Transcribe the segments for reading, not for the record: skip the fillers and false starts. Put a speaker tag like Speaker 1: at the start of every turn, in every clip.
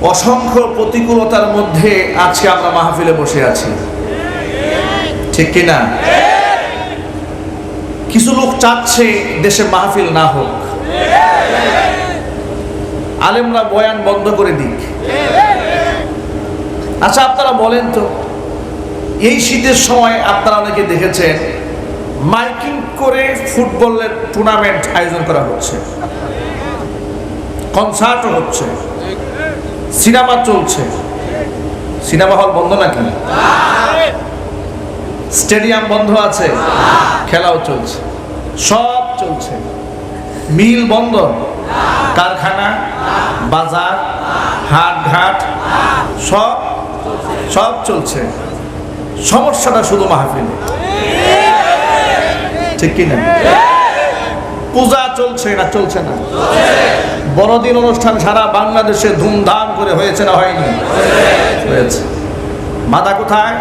Speaker 1: অসংখ্য প্রতিকূলতার মধ্যে আজকে আমরা মাহফিলে বসে আছি, ঠিক কিনা? কিছু লোক চাচ্ছে দেশে মাহফিল না হোক, আলেমরা বয়ান বন্ধ করে দিক। আচ্ছা, আপনারা বলেন তো, এই শীতের সময় আপনারা অনেকে দেখেছেন মাইকিং করে ফুটবলের টুর্নামেন্ট আয়োজন করা হচ্ছে, কনসার্টও হচ্ছে, সিনেমা চলছে। সিনেমা হল বন্ধ নাকি? স্টেডিয়াম বন্ধ আছে, খেলাও চলছে, সব চলছে। মিল বন্ধ, কারখানা, বাজার, হাট ঘাট সব চলছে। সমস্যাটা শুধু মাহফিলে, ঠিক কিনা? পূজা চলছে না চলছে না? বড়দিন অনুষ্ঠান সারা বাংলাদেশে ধুমধাম করে হয়েছে না হয়নি? হয়েছে। বাধা কোথায়?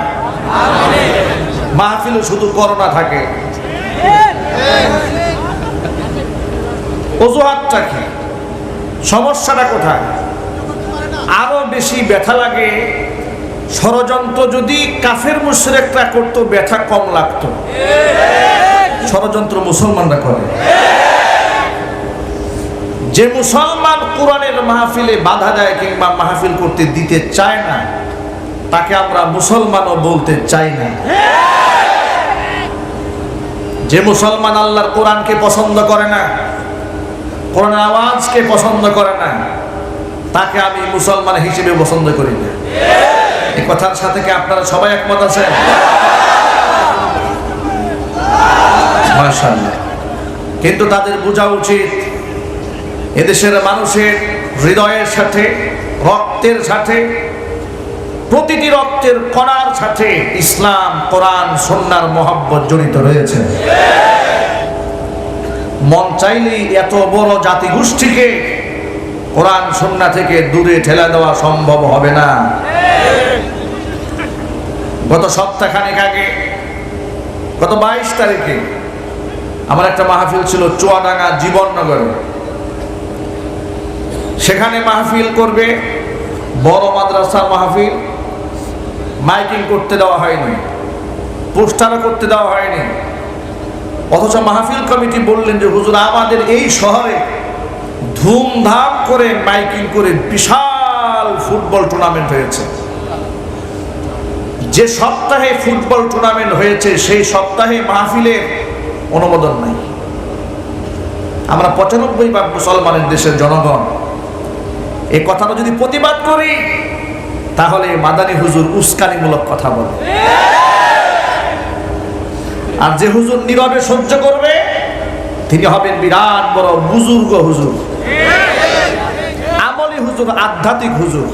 Speaker 1: মাহফিলে শুধু করোনা থাকে। অজুহাতটা কি? সমস্যাটা কোথায়? আরো বেশি ব্যথা লাগে, ষড়যন্ত্র যদি কাফের মুশরিকরা করতো ব্যথা কম লাগতো। ষড়যন্ত্র মুসলমানরা করে। যে মুসলমান কোরআনের মাহফিলে বাধা দেয় কিংবা মাহফিল করতে দিতে চায় না, তাকে আমরা মুসলমানও বলতে চাই না। যে মুসলমান আল্লাহর কোরআনকে পছন্দ করে না, কোরআনের আওয়াজকে পছন্দ করে না, তাকে আমি মুসলমান হিসেবে পছন্দ করি না। এই কথার সাথে কি আপনারা সবাই একমত আছেন? মাশাআল্লাহ। কিন্তু তাদের বোঝা উচিত, এদেশের মানুষের হৃদয়ের সাথে, রক্তের সাথে, প্রতিটি রক্তের কণার সাথে ইসলাম, কোরআন, সুন্নাহর মহব্বত জড়িত রয়েছে। মন চাইলেই এত বড় জাতিগোষ্ঠীকে কোরআন সুন্নাহ থেকে দূরে ঠেলে দেওয়া সম্ভব হবে না। গত সপ্তাহখানেক আগে, গত 22 তারিখে আমার একটা মাহফিল ছিল চুয়াডাঙ্গা জীবননগরে। সেখানে মাহফিল করবে, বড় মাদ্রাসার মাহফিল। মাইকিং করতে দেওয়া হয়নি, পোস্টারও করতে দেওয়া হয়নি। অথচ মাহফিল কমিটি বললেন যে হুজুর, আমাদের এই শহরে ধুমধাম করে মাইকিং করে বিশাল ফুটবল টুর্নামেন্ট হয়েছে। যে সপ্তাহে ফুটবল টুর্নামেন্ট হয়েছে সেই সপ্তাহে মাহফিলের অনুমোদন নাই। আমরা 95% মুসলমানের দেশের জনগণ এই কথাটা যদি প্রতিবাদ করি, তাহলে মাদানী হুজুর উস্কানিমূলক কথা বলে। আর যে হুজুর নীরবে সহ্য করবে, তিনি হবেন বিরাট বড় বুজুর্গ হুজুর, আমলি হুজুর, আধ্যাত্মিক হুজুর।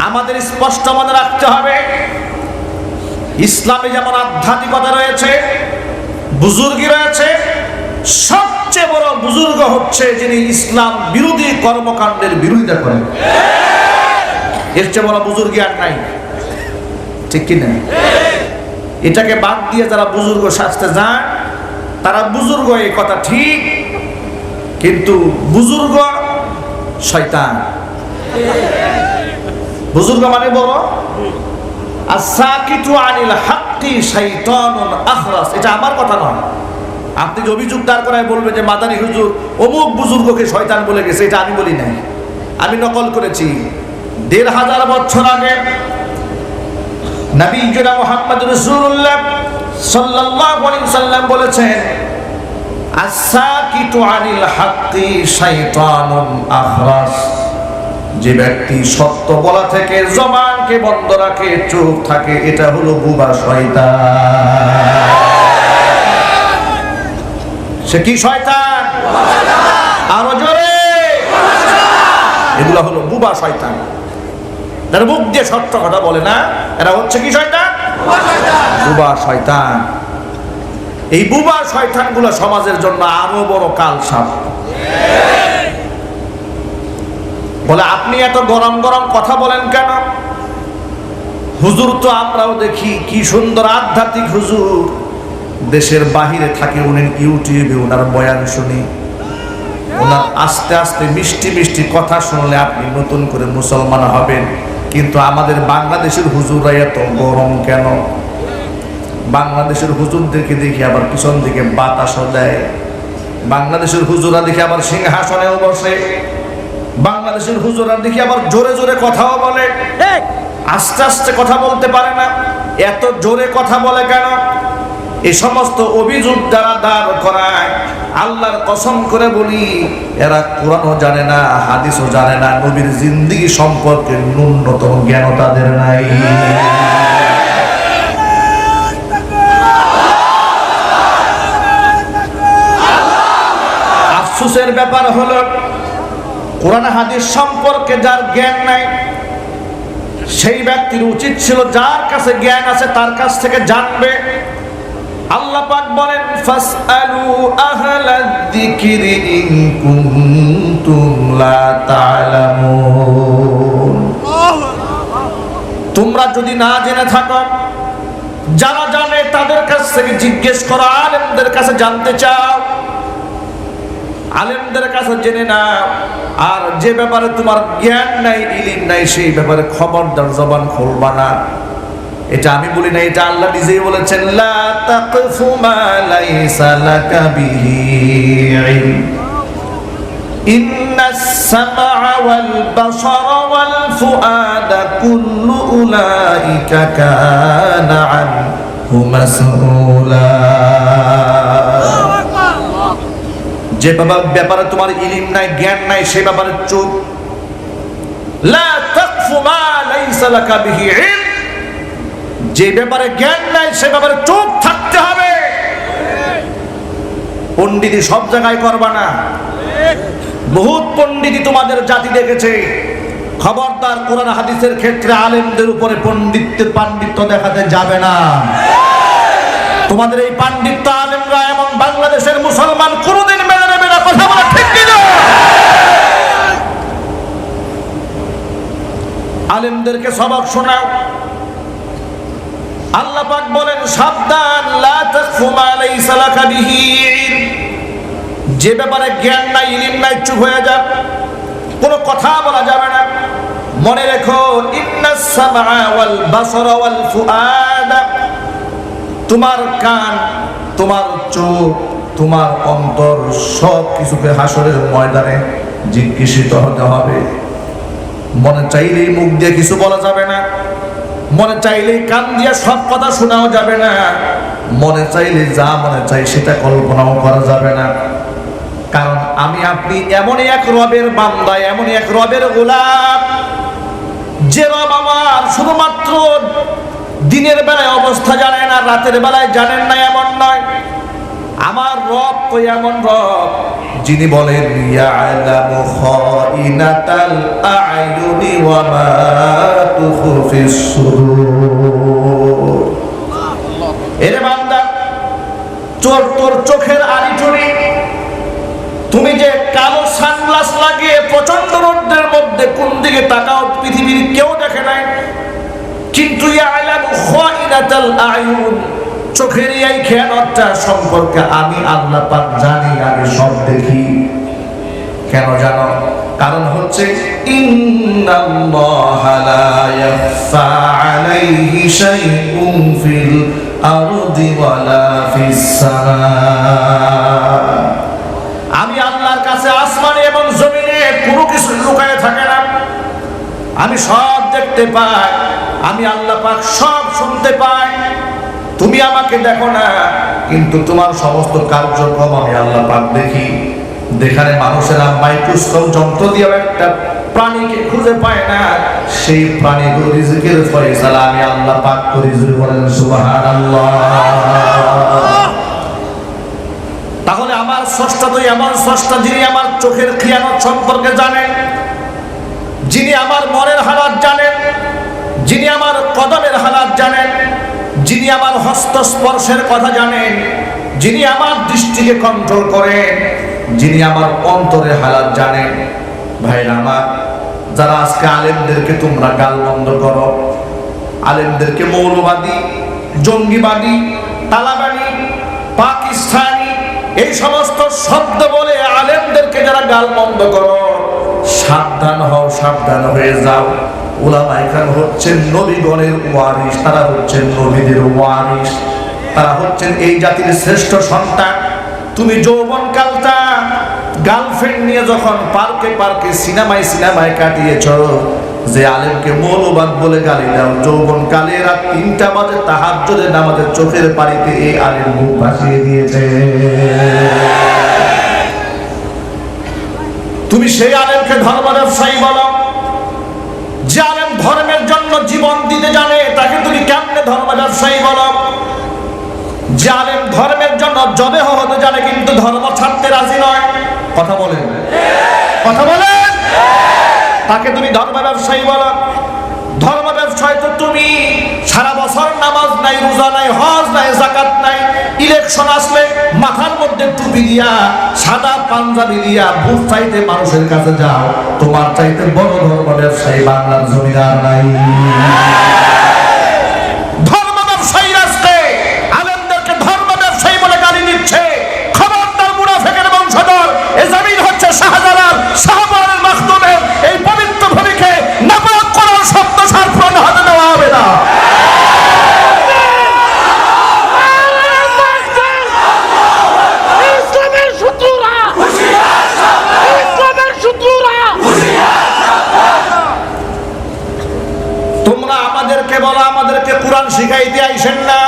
Speaker 1: আমাদের স্পষ্ট মনে রাখতে হবে, ইসলামে যেমন আধ্যাত্মিকতা রয়েছে, বুজুর্গি রয়েছে, সবচেয়ে বড় বুজুর্গ হচ্ছে যিনি ইসলাম বিরোধী কর্মকাণ্ডের বিরোধিতা করেন। এর চেয়ে বড় বুজুর্গি আর নাই, ঠিক কিনা? এটাকে বাদ দিয়ে যারা বুজুর্গ সাজতে যায়, তারা বুজুর্গ, এই কথা ঠিক, কিন্তু বুজুর্গ শয়তান। বুজুর্গ মানে বড়। আস-সাকিতু আনিল হাক্কি শাইতানুন আখরাস, এটা আমার কথা নয়। আপনি যে অভিযোগ দাঁড় করায় বলবেন যে মাদানী হুজুর অমুক বুজুর্গকে শয়তান বলে গেছে, এটা আমি বলি নাই, আমি নকল করেছি। 1500 বছর আগে নবী জনাব মুহাম্মদ রাসূলুল্লাহ সাল্লাল্লাহু আলাইহি ওয়াসাল্লাম বলেছেন, আস-সাকিতু আনিল হাক্কি শাইতানুন আখরাস, যে ব্যক্তি সত্য বলা থেকে জবানকে বন্ধ রাখে, চুপ থাকে, এটা হলো বুবা শয়তান। সে কি শয়তান? আরো জোরে। এগুলা হলো বুবা শয়তান। তারা মুখ দিয়ে সত্য কথা বলে না, এরা হচ্ছে কি শয়তান? বুবা শয়তান। এই বুবা শয়তানগুলো সমাজের জন্য আরো বড় কালসাপ। বলে, আপনি এত গরম গরম কথা বলেন কেন? হুজুর তো আমরাও দেখি কি সুন্দর আধ্যাত্মিক হুজুর, দেশের বাহিরে থাকে, উনি ইউটিউবে ওনার বয়ান শুনি। ওনার আস্তে আস্তে মিষ্টি মিষ্টি কথা শুনলে আপনি নতুন করে মুসলমান হবেন। কিন্তু আমাদের বাংলাদেশের হুজুররা এত গরম কেন? বাংলাদেশের হুজুরদেরকে দেখি আবার পিছন দিকে বাতাসও দেয়, বাংলাদেশের হুজুরা দেখি আবার সিংহাসনেও বসে, বাংলাদেশের হুজুরা দেখি আবার জোরে জোরে কথাও বলে, আস্তে আস্তে কথা বলতে পারে না। এত জোরে কথা বলে কেন? এই সমস্ত অভিযোগ যারা দাঁড় করায়, আল্লাহর কসম করে বলি, এরা কোরআনও জানে না, হাদিসও জানে না, নবীর জিন্দেগি সম্পর্কে ন্যূনতম জ্ঞান তাদের নাই। আফসোসের ব্যাপার হলো, কোরআন হাদিস সম্পর্কে যার জ্ঞান নাই, সেই ব্যক্তির উচিত ছিল যার কাছে জ্ঞান আছে তার কাছ থেকে জানবে। আল্লাহ পাক বলেন, ফাসআলু আহলাদ যিকরি ইন কুনতুম লা তা'লামুন। তোমরা যদি না জেনে থাকো, যারা জানে তাদের কাছ থেকে জিজ্ঞেস করো। আলেমদের কাছে জানতে চাও, আলেমদের কাছে জেনে নাও। আর যে ব্যাপারে তোমার জ্ঞান নাই, ইলম নাই, সেই ব্যাপারে খবরদার জবান খুলবা না। এটা আমি বলি না, এটা আল্লাহ নিজেই বলেছেন, লা তাকফু মা লাইসা লাকা বিহি ইলম ইন্নাস সামআ ওয়াল বাসারা ওয়াল ফুআদা কুল্লু উলাইকা কানা আনহু মাসউলা। যে ব্যাপারে তোমার ইলম নাই, জ্ঞান নাই, সে ব্যাপারে চুপ। লা তাকফু মা লাইসা লাকা বিহি ইলম, যে ব্যাপারে জ্ঞান নাই সে ব্যাপারে চুপ থাকতে হবে। পণ্ডিতি সব জায়গায় করবা না। বহুত পণ্ডিতি তোমাদের জাতি দেখেছে। খবরদার, কোরআন হাদিসের ক্ষেত্রে আলেমদের উপরে পাণ্ডিত্য দেখাতে যাবে না। তোমাদের এই পাণ্ডিত্য আলেমরা এবং বাংলাদেশের মুসলমান কোনদিন মেনে নেবে না। কথা বলা ঠিক কিনা? আলেমদেরকে সবক শোনাও। আল্লাহ পাক বলেন, সাবধান, লা তাকফু মা লাইসা লাকা বিহি ইলম, যে ব্যাপারে জ্ঞান নাই, ইলম নাই, চুপ হয়ে যা, কোনো কথা বলা যাবে না। মনে রেখো, ইন্নাস সামআ ওয়াল বাসারা ওয়াল ফুআদা, তোমার কান, তোমার চোখ, তোমার অন্তর, সব কিছুকে হাসরের ময়দানে জিজ্ঞাসিত হতে হবে। মনে চাইলেই মুখ দিয়ে কিছু বলা যাবে না, মনে চাইলেই কান দিয়ে সব কথা শোনাও যাবে না, মনে চাইলে যা মনে চাই সেটা কল্পনাও করা যাবে না। কারণ আমি আপনি এমনই এক রবের বান্দা, এমনই এক রবের গোলাম, যে রব আমার শুধুমাত্র দিনের বেলায় অবস্থা জানেন আর রাতের বেলায় জানেন না, এমন নয়। আমার রব তো এমন রব যিনি বলেন, ইয়ালামু খাইনাতাল আ'য়ুনি ওয়া মা তুখফিস সুদূর। এরে বান্দা, তোর চোখের আড়িটুনি, তুমি যে কালো সানগ্লাস লাগিয়ে প্রচন্ড রোদের মধ্যে কোন দিকে তাকাও পৃথিবীর কেউ দেখে নাই, কিন্তু ইয়ালামু খাইনাতাল আ'য়ুন, চোখের এই খেয়ানতটা সম্পর্কে আমি আল্লাহ পাক জানি, আমি সব দেখি। কেন জানো? কারণ হচ্ছে, ইন্নাল্লাহা লা ইয়াখফা আলাইহি শাইউন ফিল আরদি ওয়ালা ফিস সামা। আমি আল্লাহর কাছে আসমানে এবং জমিনে কোনো কিছু লুকায়ে থাকে না। আমি সব দেখতে পাই, আমি আল্লাহ পাক সব শুনতে পাই। তুমি আমাকে দেখো না, কিন্তু তোমার সমস্ত কার্যক্রম আমি আল্লাহ পাক দেখি। যেখানে মানুষেরা মাইক্রোস্কোপ যন্ত্র দিয়ে একটা প্রাণীকে খুঁজে পায় না, সেই প্রাণীগুলো রিজিকের ফয়সালা আমি আল্লাহ পাক করি। বলেন সুবহানাল্লাহ। তাহলে আমার স্রষ্টা তো এমন স্রষ্টা, যিনি আমার চোখের খিয়ানত সম্পর্কে জানেন, যিনি আমার মনের হালাত জানেন, যিনি আমার কদমের হালাত জানেন, যিনি আমার হস্তস্পর্শের কথা জানেন, যিনি আমার দৃষ্টিকে কন্ট্রোল করেন, যিনি আমার অন্তরের হালাত জানেন। ভাইরা আমার, যারা আজকে আলেমদেরকে তোমরা গালমন্দ করো, আলেমদেরকে মৌলবাদী, জঙ্গিবাদী, তালাবানি, পাকিস্তানি, এই সমস্ত শব্দ বলে আলেমদেরকে যারা গাল মন্দ করো, সাবধান হও, সাবধান হয়ে যাও। উলামায়ে কেরাম হচ্ছেন নবীগণের ওয়ারিস, তারা হচ্ছেন নবীদের ওয়ারিস, তারা হচ্ছেন এই জাতির শ্রেষ্ঠ সন্তান। তুমি যৌবনকালটা গার্লফ্রেন্ড নিয়ে যখন পার্কে পার্কে সিনেমায় কাটিয়েছ, যে আলেমকে মৌলবাদ বলে গালি দাও, যৌবনকালে রাত 3টা বাজে তাহাজ্জুদের নামাজের চোখের পানিতে এই আলেম মুখ ভাসিয়ে দিয়েছে। তুমি সেই আলেমকে ধর্ম ব্যবসায়ী বলো? যে আলেম ধর্মের জন্য জীবন দিতে জানে, তাকে তুমি কেমনে ধর্ম ব্যবসায়ী বলো? যে আলেম ধর্মের জন্য জবেহ হতে জানে কিন্তু ধর্ম ছাড়তে রাজি নয়, কথা বলেন, কথা বলেন, তাকে তুমি ধর্ম ব্যবসায়ী বলো? ধর্ম ব্যবসায় তো তুমি সারা বছর নামাজ নাই, রোজা নাই, হজ নাই, যাকাত নাই, ইলেকশন আসলে মাথার মধ্যে টুপি দিয়া সাদা পাঞ্জাবি দিয়া ভোট চাইতে মানুষের কাছে যাও। তোমার চাইতে বড় ধর্ম ব্যবসায়ী বাংলার জমিন আর নাই। ধর্ম ব্যবসায়ী আজকে আলেমদেরকে ধর্ম ব্যবসায়ী বলে গালি দিচ্ছে। খবরদার মুনাফিকের বংশধর, এ জমিন হচ্ছে শাহজালাল শাহবানের মাখদুমের, এই পবিত্র ভূমিকে নাপাক করার শব্দ সার পূরণ হতে দেওয়া হবে না। তোমরা আমাদেরকে বলো আমাদেরকে কোরআন শিখাইতে আইসেন না।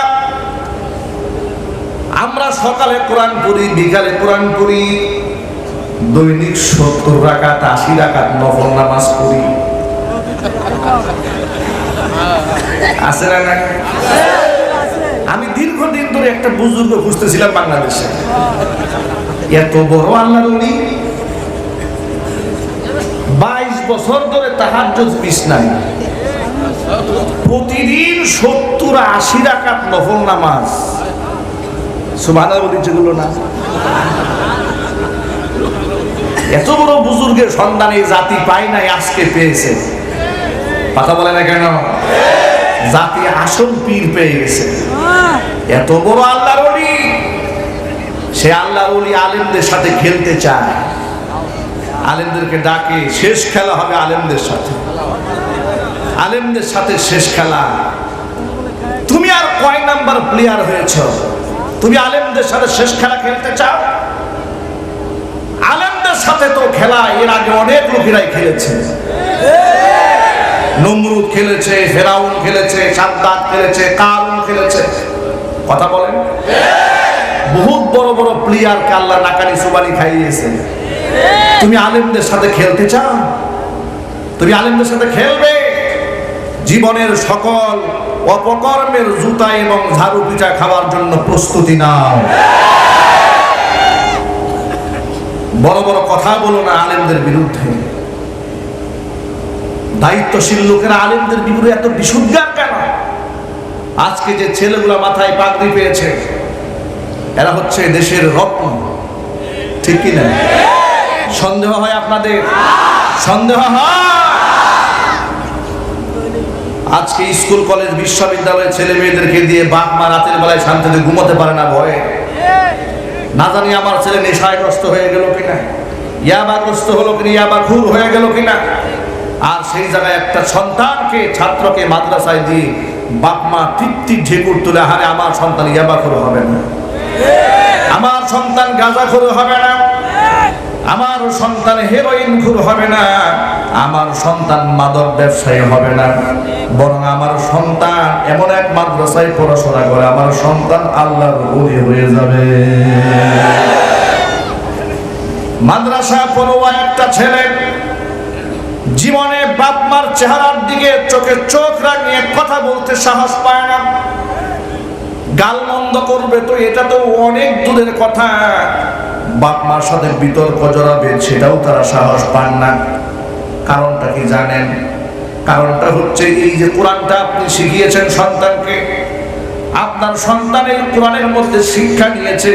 Speaker 1: আমরা সকালে কোরআন পড়ি, বিকালে কোরআন পড়ি, দৈনিক 70 রাকাত 80 রাকাত নফল নামাজ পড়ি, আছে না? আমি দীর্ঘদিন ধরে একটা বুজুর্গ খুঁজতেছিলাম বাংলাদেশে, এত বড় আল্লাহর ওলি, 22 বছর ধরে তাহাজ্জুদ মিস নাই, প্রতিদিন 70-80 রাকাত নফল নামাজ। সুবহানাল্লাহ বলছে গুলো না? এত বড় বুজুর্গের সন্ধান এই জাতি পায় নাই, আজকে পেয়েছে। কথা বলে না কেন? জাতি আসল পীর পেয়ে গেছে। এত বড় আল্লাহর ওলি, সে আল্লাহর ওলি আলেমদের সাথে খেলতে চায়, আলেমদেরকে ডাকে, শেষ খেলা হবে আলেমদের সাথে, আলেমদের সাথে শেষ খেলা। তুমি আর কয় নাম্বার প্লেয়ার হয়েছ? তুমি আলেমদের সাথে শেষ খেলা খেলতে চাও? আলেমদের সাথে তো খেলা এর আগে অনেক লোকেরাই খেলেছে। নমরুদ খেলেছে, ফেরাউন খেলেছে, সাদ্দাত খেলেছে, কারুন খেলেছে, কথা বলেন। বহুত বড় বড় প্লেয়ারকে আল্লাহ নাকানি সুবানি খাইয়েছে। তুমি আলেমদের সাথে খেলতে চাও? তুমি আলেমদের সাথে খেলবে? জীবনের সকল অপকর্মের জুতা এবং ঝাড়ু পিটা খাওয়ার জন্য প্রস্তুতি নাও। বড় বড় কথা বলো না আলেমদের বিরুদ্ধে। দায়িত্বশীল লোকেরা আলেমদের বিরুদ্ধে এত বিশুদ্ধার কেন? আজকে যে ছেলেগুলা মাথায় পাগড়ি পেয়েছে, এরা হচ্ছে দেশের রত্ন, ঠিক কিনা? সন্দেহ হয় আপনাদের? সন্দেহ হয়? আজকে স্কুল কলেজ বিশ্ববিদ্যালয়ের ছেলে মেয়েদেরকে দিয়ে বাপ মা রাতের বেলায় শান্তিতে ঘুমাতে পারে না ভয়ে। না জানি আমার ছেলে নেশাগ্রস্ত হয়ে গেল কিনা, ইয়াবাগ্রস্ত হলো কিনা, ইয়াবাখুর হয়ে গেল কিনা। আর সেই জায়গায় একটা সন্তানকে, ছাত্রকে মাদ্রাসায় দিয়ে বাপ মা তৃপ্তি ঢেকুর তুলে, হারে আমার সন্তান ইয়াবাখুর হবে না, আমার সন্তান গাঁজাখুর হবে না, আমার সন্তান হেরোইন খুর হবে না, আমার সন্তান মাদক ব্যবসায়ী হবে না, বরং আমার সন্তান এমন এক মাদ্রাসায় পড়াশোনা করে আমার সন্তান আল্লাহর ওলি হয়ে যাবে। মাদ্রাসা পড়ুয়া একটা ছেলে জীবনে বাপ মার চেহারার দিকে চোখে চোখ রাখিয়ে কথা বলতে সাহস পায় না। গালমন্দ করবে তো এটা তো অনেক দূরের কথা, বাপ মার সাথে বিতর্ক জড়াবে সেটাও তারা সাহস পান না। কারণটা কি জানেন? কারণটা হচ্ছে এই যে কোরআনটা আপনি শিখিয়েছেন সন্তানকে, আপনার সন্তান এই কোরআনের মধ্যে শিক্ষা নিয়েছে,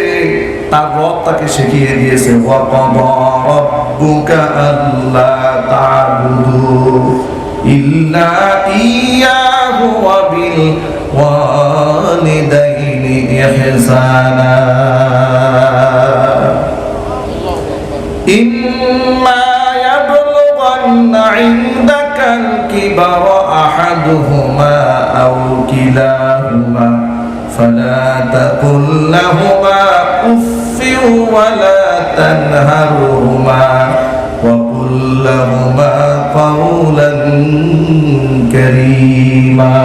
Speaker 1: তার রব তাকে শিখিয়ে দিয়েছে ওয়া ক্বাদা রাব্বুকা আল্লা তা'বুদু ইল্লা ইয়্যাহু ওয়া বিল ওয়ালিদাইনি ইহসানা। إما يبلغن عندك الكبر أحدهما أو كلاهما فلا تقل لهما أف ولا تنهرهما وقل لهما قولا كريما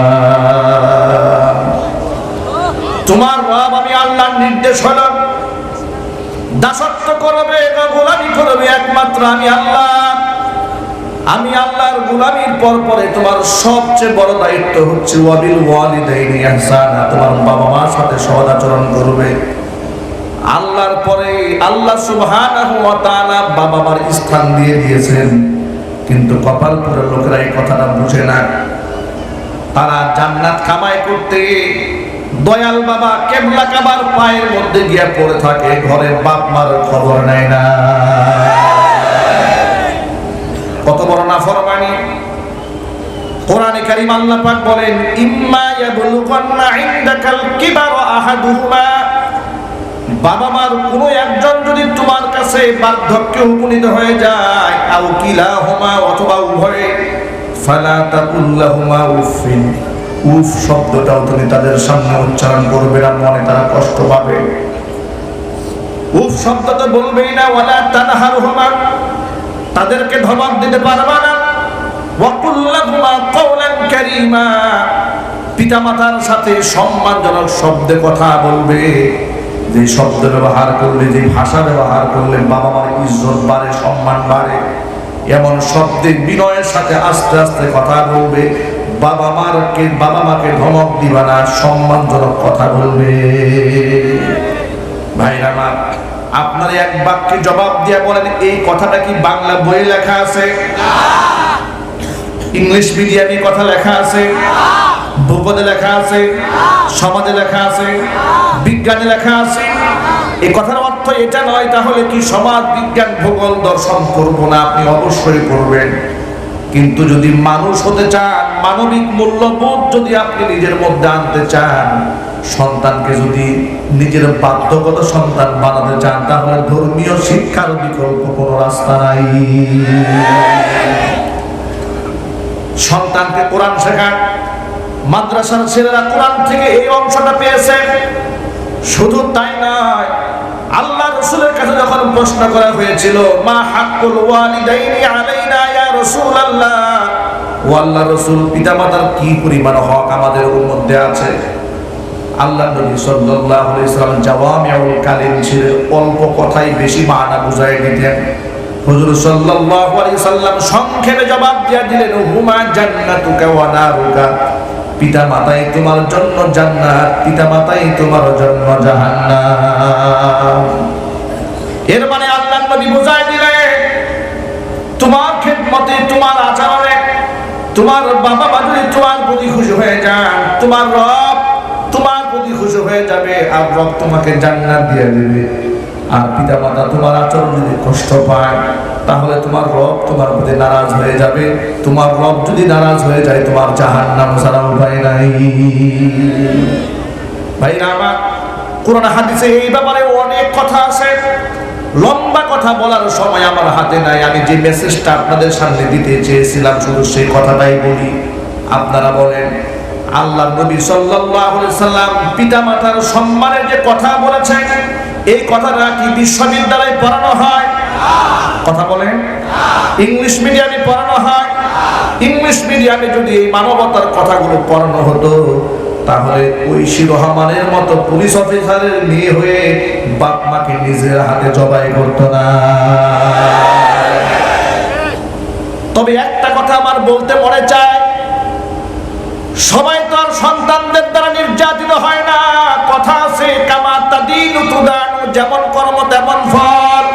Speaker 1: তোমার রব আমি আল্লাহর নির্দেশ হলো দাসত্ব করবে না গোলামি করবে একমাত্র আমি আল্লাহ। আমি আল্লাহর গোলামির পরে তোমার সবচেয়ে বড় দায়িত্ব হচ্ছে ওয়াবিল ওয়ালিদাইনি ইহসানা, তোমার বাবা মার সাথে সদাচরণ করবে। আল্লাহর পরে আল্লাহ সুবহানাহু ওয়া তাআলা বাবা মার স্থান দিয়ে দিয়েছেন, কিন্তু কপালপুরের লোকেরা এই কথাটা বুঝে না। তারা জান্নাত কামাই করতে দয়াল বাবা কেবলা কাবার পায়ের মধ্যে গিয়ে পড়ে থাকে, ঘরে বাপ মার খবর নেয় না। কত বড় নাফরমানি! কোরআনে কারীম আল্লাহ পাক বলেন ইম্মা ইয়াবলুগান্না ইনদাকাল কিবারা আহাদুহুমা, বাবা মার কোনো একজন যদি তোমার কাছে বার্ধক্যে উপনীত হয়ে যায়, আও কিলাহুমা অথবা উভয়ে, ফালা তাকুল লাহুমা উফিন, উফ শব্দটাও তুমি তাদের সামনে উচ্চারণ করবে না, মনে তারা কষ্ট পাবে। উফ শব্দ তো বলবেই না। ওয়ালা তানহারহুমা, তাদেরকে ধমক দিতে পারবে না। ওয়াকুল লাহুমা কওলান কারীমা, পিতামাতার সাথে সম্মানজনক শব্দে কথা বলবে। যে শব্দ ব্যবহার করলে, যে ভাষা ব্যবহার করলে বাবা মার ইজ্জত বাড়ে, সম্মান বাড়ে, এমন শব্দে বিনয়ের সাথে আস্তে আস্তে কথা বলবে। বাবা মাকে ধমক দিবা না, সম্মানজনক কথা বলবে। ভাইরা আমার, আপনার এক বাক্যে জবাব দিয়ে বলেন এই কথাটা কি বাংলা বইয়ে লেখা আছে? ইংলিশ মিডিয়ামে কথা লেখা আছে? ভূপদে লেখা আছে? সমাজে লেখা আছে? বিজ্ঞানে লেখা আছে? এই কথার অর্থ এটা নয় তাহলে কি সমাজ বিজ্ঞান ভূগোল দর্শন করব না? আপনি অবশ্যই করবেন। কিন্তু যদি মানুষ হতে চান, মানবিক মূল্যবোধ যদি আপনি নিজের মধ্যে আনতে চান, সন্তানকে যদি নিজের বাধ্যগত সন্তান বানাতে চান, তাহলে ধর্মীয় শিক্ষার বিকল্প কোনো রাস্তা নাই। সন্তানকে কোরআন শেখান। মাদ্রাসার ছেলেরা কোরআন থেকে এই অংশটা পেয়েছে। শুধু তাই নয়, আল্লাহ রাসূলের কাছে যখন প্রশ্ন করা হয়েছিল মা হাক্কুল ওয়ালিদাইনি আলাইনা ইয়া রাসূলুল্লাহ, ও আল্লাহর রাসূল পিতামাতার কি পরিমাণ হক আমাদের মধ্যে আছে, আল্লাহ নবী সাল্লাল্লাহু আলাইহি সাল্লাম জাওয়ামিউল কালিম ছিলেন, অল্প কথাই বেশি মানা বুঝাই দিতেন। হুজুর সাল্লাল্লাহু আলাইহি সাল্লাম সংক্ষেপে জবাব দিয়ে দিলেন হুমা জান্নাতুকা ওয়া নারুকা, পিতামাতাই তোমার জন্য জান্নাত, পিতামাতাই তোমার জন্য জাহান্নাম। এর মানে আল্লাহ নবী বুঝাই দিলেন তোমার খেদমতে, তোমার আচরণে তোমার বাবা মা যদি তোমার প্রতি খুশি হয়ে যান, তোমার রব তোমার প্রতি খুশি হয়ে যাবে, আর রব তোমাকে জান্নাত দিয়ে দেবে। আর পিতামাতা তোমার আচরণ যদি কষ্ট পায়, তাহলে তোমার রব তোমার প্রতি নারাজ হয়ে যাবে। তোমার রব যদি নারাজ হয়ে যায়, তোমার জাহান্নাম ছাড়া উপায় নাই। ভাইরা আমার, কোরআন হাদিসে এই ব্যাপারে অনেক কথা আছে। লম্বা কথা বলার সময় আমার হাতে নাই। আমি যে মেসেজটা আপনাদের সামনে দিতে চেয়েছিলাম শুধু সেই কথাটাই বলি। আপনারা বলেন, আল্লাহর নবী সাল্লাল্লাহু আলাইহি সাল্লাম পিতামাতার সম্মানের যে কথা বলেছেন, এই কথাটা কি বিশ্ববিদ্যালয়ে পড়ানো হয়? কথা বলেন। ইংলিশ মিডিয়ামে পড়ানো হয়? ইংলিশ মিডিয়ামে যদি এই মানবতার কথাগুলো পড়ানো হতো, তাহলে ঐশী রহমানের মতো পুলিশ অফিসারের মেয়ে হয়ে বাপ মাকে নিজের হাতে জবাই করতো না। তবে একটা কথা আমার বলতে মনে চায়, সবাই তো আর সন্তানদের দ্বারা নির্যাতিত হয় না। কথা আছে কামা তাদিনু তুদানু, যেমন কর্ম তেমন ফল।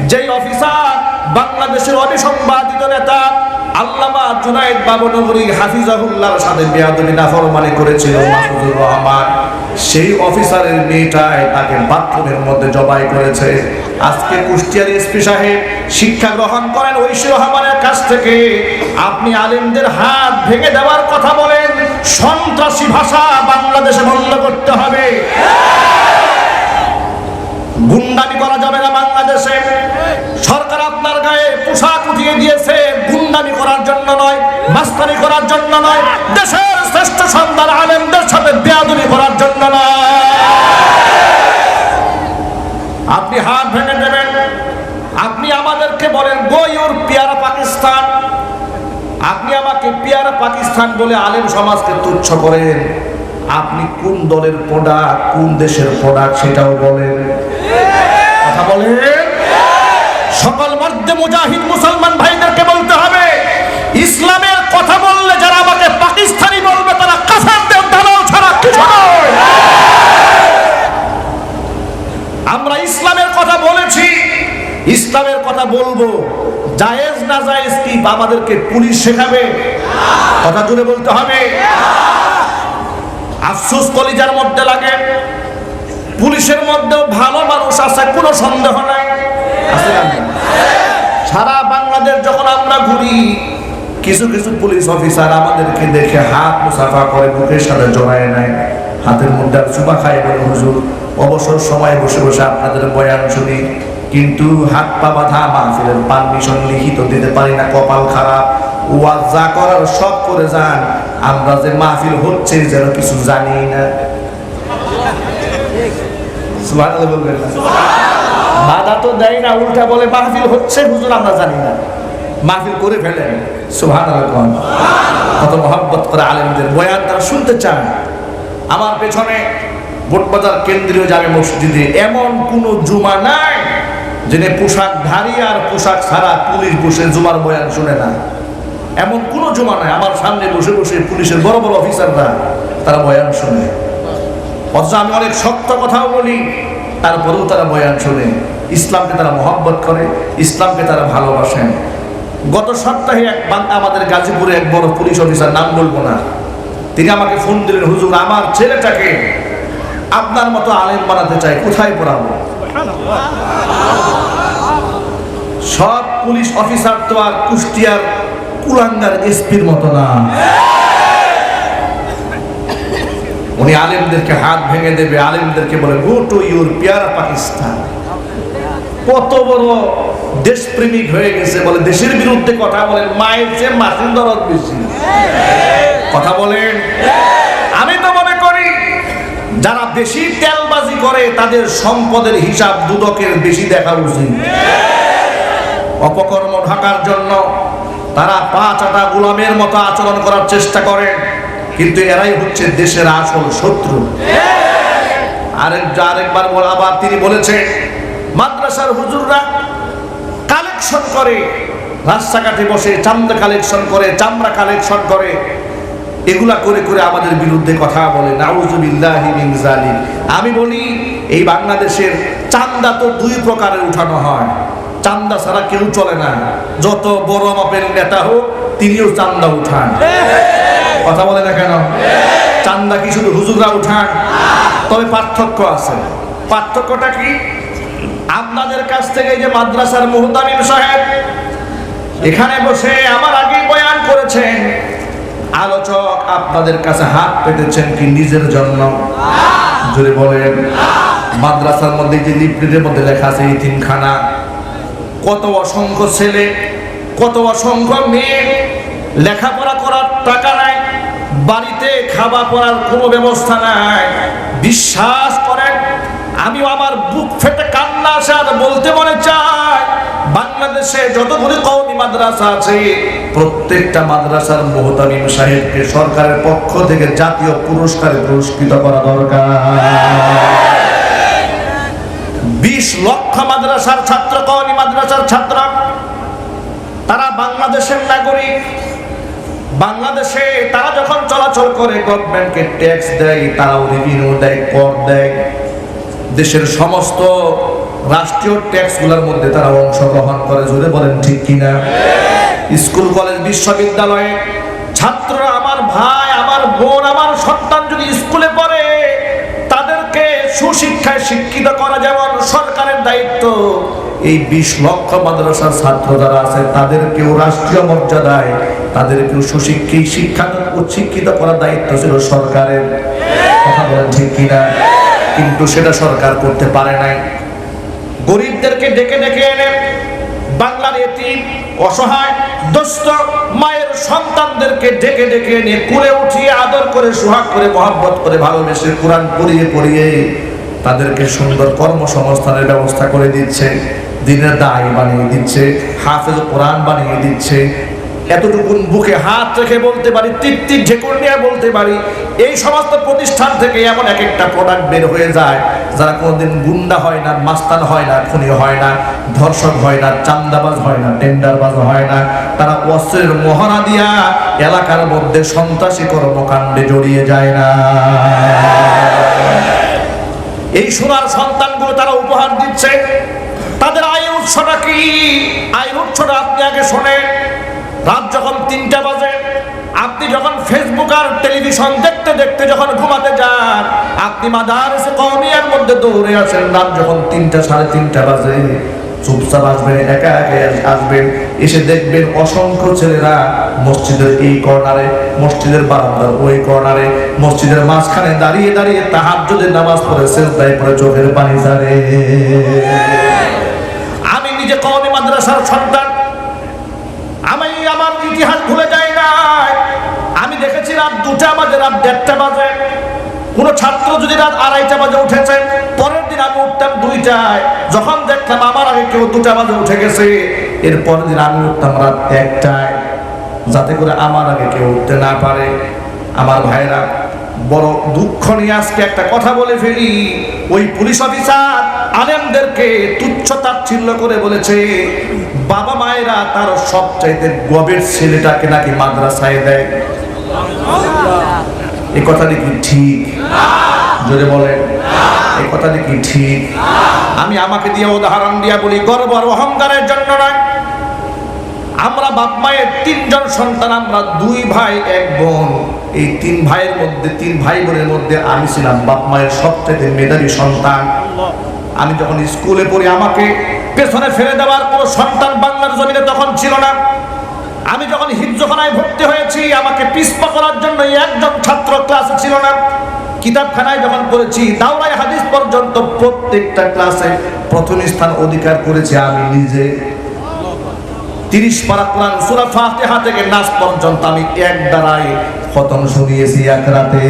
Speaker 1: যেই অফিসার বাংলাদেশের অবিসংবাদিত নেতা আল্লামা জুনায়েদ বাবনগরী হাফিজাহুল্লাহর সাথে বেয়াদবি নাফরমানি করেছিল মাহফুজুর রহমান, সেই অফিসারের মেয়েটাই তাকে বাথরুমের মধ্যে জবাই করেছে। আজকে কুষ্টিয়ার এসপি সাহেব শিক্ষা গ্রহণ করেন ঐশী রহমানের কাছ থেকে। আপনি আলেমদের হাত ভেঙে দেওয়ার কথা বলেন, সন্ত্রাসী ভাষা বাংলাদেশে বন্ধ করতে হবে। গুন্ডামি করা যাবে না বাংলাদেশে। সরকার আপনার গায়ে পোশাক উঠিয়ে দিয়েছে গুন্ডামি করার জন্য নয়, মাস্তানি করার জন্য নয়, দেশের শ্রেষ্ঠ সন্তান আলেমদের সাথে বেয়াদবি করার জন্য নয়। আপনি হাত ভেঙে দেবেন, আপনি আমাদেরকে বলেন গো ইউর পিয়ারা পাকিস্তান, আপনি আমাকে পিয়ারা পাকিস্তান বলে আলেম সমাজকে তুচ্ছ করেন। আপনি কোন দলের প্রোডাক্ট, কোন দেশের প্রোডাক্ট সেটাও বলেন, কথা বলেন। সকল মর্দে মুজাহিদ মুসলমান ভাইদেরকে বলতে হবে, ইসলামের কথা বললে যারা আমাকে পাকিস্তানি বলবে তারা কাফেরদের দালাল ছাড়া কিছু নয়। আমরা ইসলামের কথা বলেছি, ইসলামের কথা বলবো, জায়েজ না জায়েজ কি আমাদেরকে পুলিশ শেখাবে? কথা জুড়ে বলতে হবে। আফসোস কলিজার মধ্যে লাগে, পুলিশের মধ্যেও ভালো মানুষ আছে, কোনো সন্দেহ নাই, আছে না? সারা বাংলাদেশ যখন আমরা ঘুরি, কিছু কিছু পুলিশ অফিসার আমাদেরকে দেখে হাত মুসাফা করে, বুকের সাথে জড়ায় নেয়, হাতের মধ্যে চুপা খায়, বলে হুজুর অবসর সময় বসে বসে আপনাদের বয়ান শুনি, কিন্তু হাত পা বাঁধা, মাহফিলের পারমিশন লিখিত দিতে পারি না, কপাল খারাপ, ওয়াজ যা করার সব করে যান, আমরা যে মাহফিল হচ্ছে যেন কিছু জানি না। সুবহানাল্লাহ বলবেন না? বাধা তো দেয় না, উল্টা বলে মাহফিল হচ্ছে হুজুর আমরা জানি না, মাহফিল করে ফেলেন। সুবহানাল্লাহ। কত মহব্বত করে আলেমদের বয়ান তারা শুনতে চান। আমার পেছনে বোটবাজার কেন্দ্রীয় জামে মসজিদে এমন কোন জুমা নাই যেখানে পোশাকধারী আর পোশাক ছাড়া পুলিশ বসে জুমার বয়ান শুনে না, এমন কোন জুমা নাই। আমার সামনে বসে বসে পুলিশের বড় বড় অফিসাররা তারা বয়ান শুনে, অথচ আমি অনেক শক্ত কথাও বলি, তারপরেও তারা বয়ান শুনে। ইসলামকে তারা মহব্বত করে, ইসলামকে তারা ভালোবাসেন। গত সপ্তাহে আমাদের গাজীপুরে এক বড় পুলিশ অফিসার, নাম বলবো না, তিনি আমাকে ফোন দিলেন, হুজুর আমার ছেলেটাকে আপনার মতো আলেম বানাতে চাই, কোথায় পড়াবো? সব পুলিশ অফিসার তো আর কুষ্টিয়ার কুলাঙ্গার এসপির মতো না। উনি আলেমদেরকে হাত ভেঙে দেবে, আলেমদেরকে বলে গো টু ইউর পিয়ারা পাকিস্তান। কত বড় দেশপ্রেমিক হয়ে গেছে, বলে দেশের বিরুদ্ধে কথা বলেন, মায়ের চেয়ে মাসির দরদ বেশি, কথা বলেন। আমি তো মনে করি যারা বেশি তেলবাজি করে তাদের সম্পদের হিসাব দুদকের বেশি দেখা উচিত। অপকর্ম ঢাকার জন্য তারা পা চাটা গোলামের মতো আচরণ করার চেষ্টা করে, কিন্তু এরাই হচ্ছে দেশের আসল শত্রু। আরেকবার আবার তিনি বলেছেন, মাদ্রাসার হুজুররা কালেকশন করে, রাস্তাঘাটে বসে চামড়া কালেকশন করে, চামড়া কালেকশন করে, এগুলা করে করে আমাদের বিরুদ্ধে কথা বলে। নাউজুবিল্লাহি মিন যালিক। আমি বলি এই বাংলাদেশের চান্দা তো দুই প্রকারের উঠানো হয়, চান্দা ছাড়া কেউ চলে না। যত বড় মাপের নেতা হোক তিনিও চান্দা উঠান, কথা বলে না কেন? চান্দা কি শুধু হুজুররা উঠান? তবে পার্থক্য আছে। পার্থক্যটা কি? আপনাদের কাছ থেকে এই যে মাদ্রাসার মুহতামিম সাহেব এখানে বসে আমার আগে বয়ান করেছেন, আলোচক আপনাদের কাছে হাত পেতেছেন কি নিজের জন্য? জোরে বলেন। মাদ্রাসার মধ্যে যে লিফলেটের মধ্যে লেখা আছে ইতিমখানা, কত অসংখ্য ছেলে, কত অসংখ্য মেয়ে, লেখাপড়া করার টাকা নাই, বাড়িতে খাওয়া পড়ার কোনো ব্যবস্থা নাই। বিশ্বাস করেন, আমি আমার বুক ফেটে কান্না আসে আর বলতে মনে চায়, বাংলাদেশে যতগুলি কওমি মাদ্রাসা আছে প্রত্যেকটা মাদ্রাসার মুহতামিম সাহেবকে সরকারের পক্ষ থেকে জাতীয় পুরস্কারে পুরস্কৃত করা দরকার। 20 লক্ষ মাদ্রাসার ছাত্র, কওমি মাদ্রাসার ছাত্র, তারা বাংলাদেশের নাগরিক। বাংলাদেশে তারা যখন চলাচল করে গভর্নমেন্টকে ট্যাক্স দেয়, তারাও রেভিনিউ দেয়, কর দেয়। দেশের সমস্ত রাষ্ট্রীয় ট্যাক্সগুলোর মধ্যে তারা অংশগ্রহণ করে। জোরে বলেন ঠিক কিনা? স্কুল কলেজ বিশ্ববিদ্যালয়ে ছাত্ররা, আমার ভাই, আমার বোন, আমার সন্তান যদি স্কুলে পড়ে তাদেরকে সুশিক্ষায় শিক্ষিত করা যেমন সরকারের দায়িত্ব, এই 20 লক্ষ মাদ্রাসার ছাত্র যারা আছে তাদেরকেও রাষ্ট্রীয় মর্যাদায়, তাদেরকেও শিক্ষিত করার দায়িত্ব ছিল সরকারের। কথা বলেন ঠিক কিনা? কিন্তু সেটা সরকার করতে পারে নাই। গরিবদেরকে ডেকে ডেকে এনে বাংলার এতিম অসহায় দুস্থ মায়ের সন্তানদেরকে ডেকে ডেকে এনে কুলে উঠিয়ে আদর করে সোহাগ করে মহব্বত করে ভালোবেসে কোরআন পড়িয়ে পড়িয়ে তাদেরকে সুন্দর কর্মসংস্থানের ব্যবস্থা করে দিচ্ছে, দিনের দায় বানিয়ে দিচ্ছে, হাফেজ কোরআন বানিয়ে দিচ্ছে। এতটুকুন বুকে হাত রেখে বলতে পারি, তৃপ্তি ঢেকুর নিয়ে বলতে পারি, এই সমস্ত প্রতিষ্ঠান থেকে এমন এক একটা প্রোডাক্ট বের হয়ে যায় যারা কোনোদিন গুন্ডা হয় না, মাস্তান হয় না, খুনি হয় না, ধর্ষক হয় না, চান্দাবাজ হয় না, টেন্ডারবাজ হয় না। তারা অস্ত্রের মহড়া দিয়া এলাকার মধ্যে সন্ত্রাসী কর্মকাণ্ডে জড়িয়ে যায় না। এই সোনার সন্তানগুলো তারা উপহার দিচ্ছে। তাদের আয়ের উৎসটা কি? আয়ের উৎসটা আপনি আগে শোনেন। রাত যখন 3টা বাজে, আপনি যখন ফেসবুক আর টেলিভিশন দেখতে দেখতে যখন ঘুমাতে যান, আপনি মাদারিসে কওমিয়ার মধ্যে দৌড়ে আসেন। রাত যখন 3টা, 3:30 বাজে, চুপচাপ আসবেন, একা একা আসবেন, এসে দেখবেন অসংখ্য ছেলেরা মসজিদের এই কর্নারে, মসজিদের বারান্দার ওই কর্নারে, মসজিদের মাঝখানে দাঁড়িয়ে দাঁড়িয়ে তাহাজ্জুদের নামাজ পড়ে, সেজদায় পড়ে চোখের পানি ঝরে। আমি নিজে কওমি মাদ্রাসার সন্তান, আমি আমার ইতিহাস ভুলে যাই না। আমি দেখেছি রাত 2টা বাজে, রাত 1:30 বাজে কোন ছাত্র যদি রাত 2:30 বাজে উঠেছে, পরের দিন আমি উঠতাম 2টায়। যখন দেখলাম আমার আগে কেউ 2টা বাজে উঠে গেছে, এর পরের দিন আমি উঠতাম রাত 1টায়, যাতে করে আমার আগে কেউ উঠতে না পারে। আমার ভাইরা, বড় দুঃখ নিয়ে আজকে একটা কথা বলে ফেলি। ওই পুলিশ অফিসার আলেমদেরকে তুচ্ছ তাচ্ছিল্য করে বলেছে বাবা মায়েরা তার সবচাইতে গবের ছেলেটাকে নাকি মাদ্রাসায় দেয়। এই কথাটি কি ঠিক? যদি বলেন এই কথাটি কি ঠিক? আমি আমাকে দিয়ে উদাহরণ দিয়া বলি, গর্ব আর অহংকারের জন্য নয়। আমরা বাপ মায়ের 3 জন সন্তান, আমরা 2 ভাই 1 বোন। এই 3 ভাইয়ের মধ্যে, 3 ভাই বোনের মধ্যে আমি ছিলাম বাপ মায়ের সবচেয়ে মেধাবী সন্তান। আমি যখন স্কুলে পড়ি, আমাকে পেছনে ফেলে দেওয়ার কোনো সন্তান বাংলার জমিনে তখন ছিল না। আমি যখন হিফজখানায় ভর্তি হয়েছি, আমাকে পিছপা করার জন্য একজন ছাত্র ক্লাসে ছিল না। কিতাবখানায় যখন পড়েছি, দাওরায়ে হাদিস পর্যন্ত প্রত্যেকটা ক্লাসে প্রথম স্থান অধিকার করেছি আমি নিজে। 30 পারা কোরআন সূরা ফাতিহা থেকে নাস পর্যন্ত আমি এক দ্বারাই খতম শুনিয়েছি এক রাতে।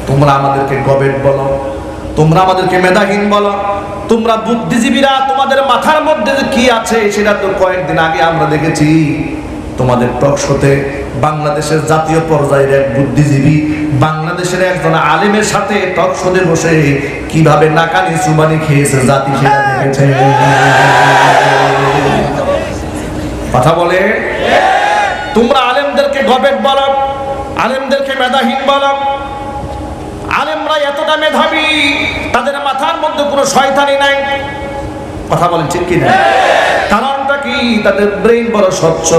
Speaker 1: তোমরা আমাদেরকে গবেট বলো, তোমরা আমাদেরকে মেধাহীন বলো, তোমরা বুদ্ধিজীবীরা, তোমাদের মাথার মধ্যে কি আছে সেটা তো কয়েকদিন আগে আমরা দেখেছি। তোমাদের টকশোতে বাংলাদেশের জাতীয় পর্যায়ের এক বুদ্ধিজীবী বাংলাদেশের একজন আলেমের সাথে টকশোতে বসে কিভাবে নাকানি চুবানি খেয়েছে জাতি, সেটা দেখেছে। কথা বলে, তোমরা আলেমদেরকে গবেট বলো, আলেমদেরকে মেধাহীন বলো। আলেমরা এতটা মেধাবী, তাদের মাথার মধ্যে কোনো শয়তানি নাই। কথা বলেন ঠিক কি না? কারণটা কি? তাদের ব্রেইন বড় স্বচ্ছ,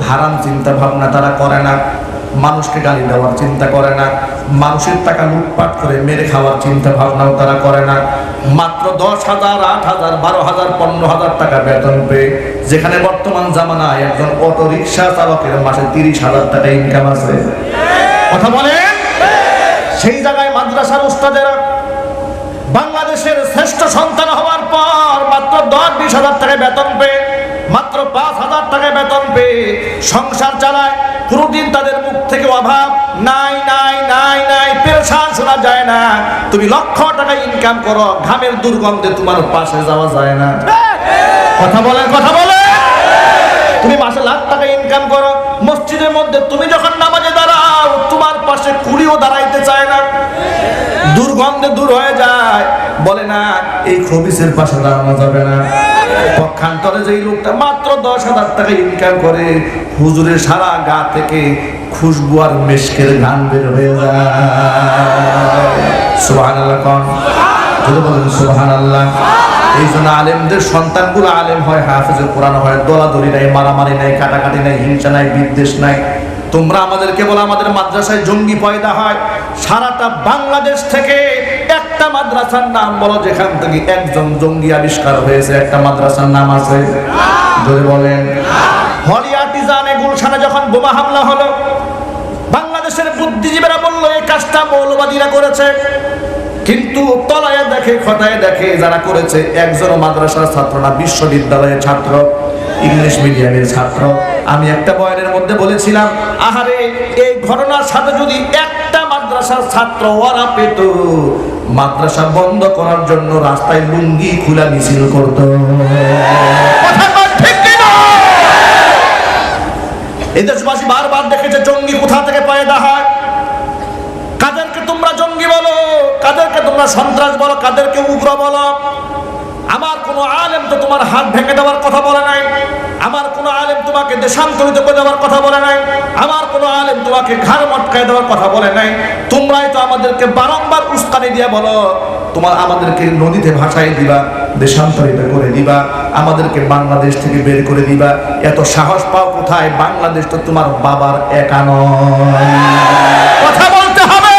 Speaker 1: হারাম চিন্তা ভাবনা তারা করে না, মানুষকে গালি দেওয়ার চিন্তা করে না, মানুষের টাকা লুটপাট করে মেরে খাওয়ার চিন্তা ভাবনাও তারা করে না। মাত্র 10,000, 8,000, 12,000, 15,000 টাকা বেতন পেয়ে, যেখানে বর্তমান জামানায় একজন অটো রিক্সা চালকের মাসে 30,000 টাকা ইনকাম আছে। কথা বলেন, সেই জায়গায় মাদ্রাসার উস্তাদেরা বাংলাদেশের শ্রেষ্ঠ সন্তান হওয়ার পর মাত্র 10-20,000 টাকা বেতন পেয়ে, মাত্র 5,000 টাকা বেতন পেয়ে সংসার চালায়। কোনদিন তাদের মুখ থেকে অভাব নাই নাই নাই নাই পেরেশান শোনা যায় না। তুমি লক্ষ টাকা ইনকাম করো, ঘামের দুর্গন্ধে তোমার পাশে যাওয়া যায় না। কথা বলে, কথা বলে, তুমি মাসে লাখ টাকা ইনকাম করো, মসজিদের মধ্যে তুমি যখন নামাজে দাঁড়াও তোমার পাশে কুড়িও দাঁড়াইতে চায় না, দুর্গন্ধে দূর হয়ে যায়। বলে না এই খবিসের পাশে দাঁড়ানো যাবে না। পক্ষান্তরে যেই লোকটা মাত্র 10,000 টাকা ইনকাম করে, হুজুরের সারা গা থেকে খুশবু আর মেশকের গান বের হয়ে যায়। সুবহানাল্লাহ কোন? যদি বলেন সুবহানাল্লাহ। এই জন্য আলেমদের সন্তানগুলো আলেম হয়, হাফেজে কোরআন হয়, দলাদলি নাই, মারামারি নাই, কাটাকাটি নাই, হিংসা নাই, বিদ্বেষ নাই। তোমরা আমাদেরকে বলো আমাদের মাদ্রাসায় জঙ্গি পয়দা হয়। সারাটা বাংলাদেশ থেকে একটা মাদ্রাসার নাম বলো যেখান থেকে একজন জঙ্গি আবিষ্কার হয়েছে, একটা মাদ্রাসার নাম আছে? যদি বলেন। হলিয়াটিজানে গুলশানে যখন বোমা হামলা হলো, বাংলাদেশের বুদ্ধিজীবীরা বললো এই কাজটা মৌলবাদীরা করেছে। কিন্তু তলায় দেখে খতায় দেখে যারা করেছে একজনও মাদ্রাসার ছাত্র না, বিশ্ববিদ্যালয়ের ছাত্র, ইংলিশ মিডিয়ামের ছাত্র। আমি একটা বয়ানের মধ্যে বলেছিলাম, আহারে এই ঘটনার সাথে যদি একটা মাদ্রাসার ছাত্র ওরা পেত, মাদ্রাসা বন্ধ করার জন্য রাস্তায় লুঙ্গি খুলা মিছিল করত। এই দেশবাসী বারবার দেখেছে জঙ্গি কোথা থেকে পয়দা হয়। কাদেরকে তোমরা জঙ্গি বলো, কাদেরকে তোমরা সন্ত্রাস বলো, কাদেরকে উগ্র বলো। আমার কোন আলেম তো তোমার হাত ভেঙে দেওয়ার কথা বলে নাই, আমার কোন আলেম তোমাকে দেশান্তরিত করে দেওয়ার কথা বলে নাই, আমার কোন আলেম তোমাকে ঘাড় মটকায় দেওয়ার কথা বলে নাই। তোমরাই তো আমাদেরকে বারংবার উস্কানি দিয়ে বলো তোমার আমাদেরকে নদীতে ভাসায় দিবা, দেশান্তরিত করে দিবা, আমাদেরকে বাংলাদেশ থেকে বের করে দিবা। এত সাহস পাও কোথায়? বাংলাদেশ তো তোমার বাবার একা নয়, কথা বলতে হবে।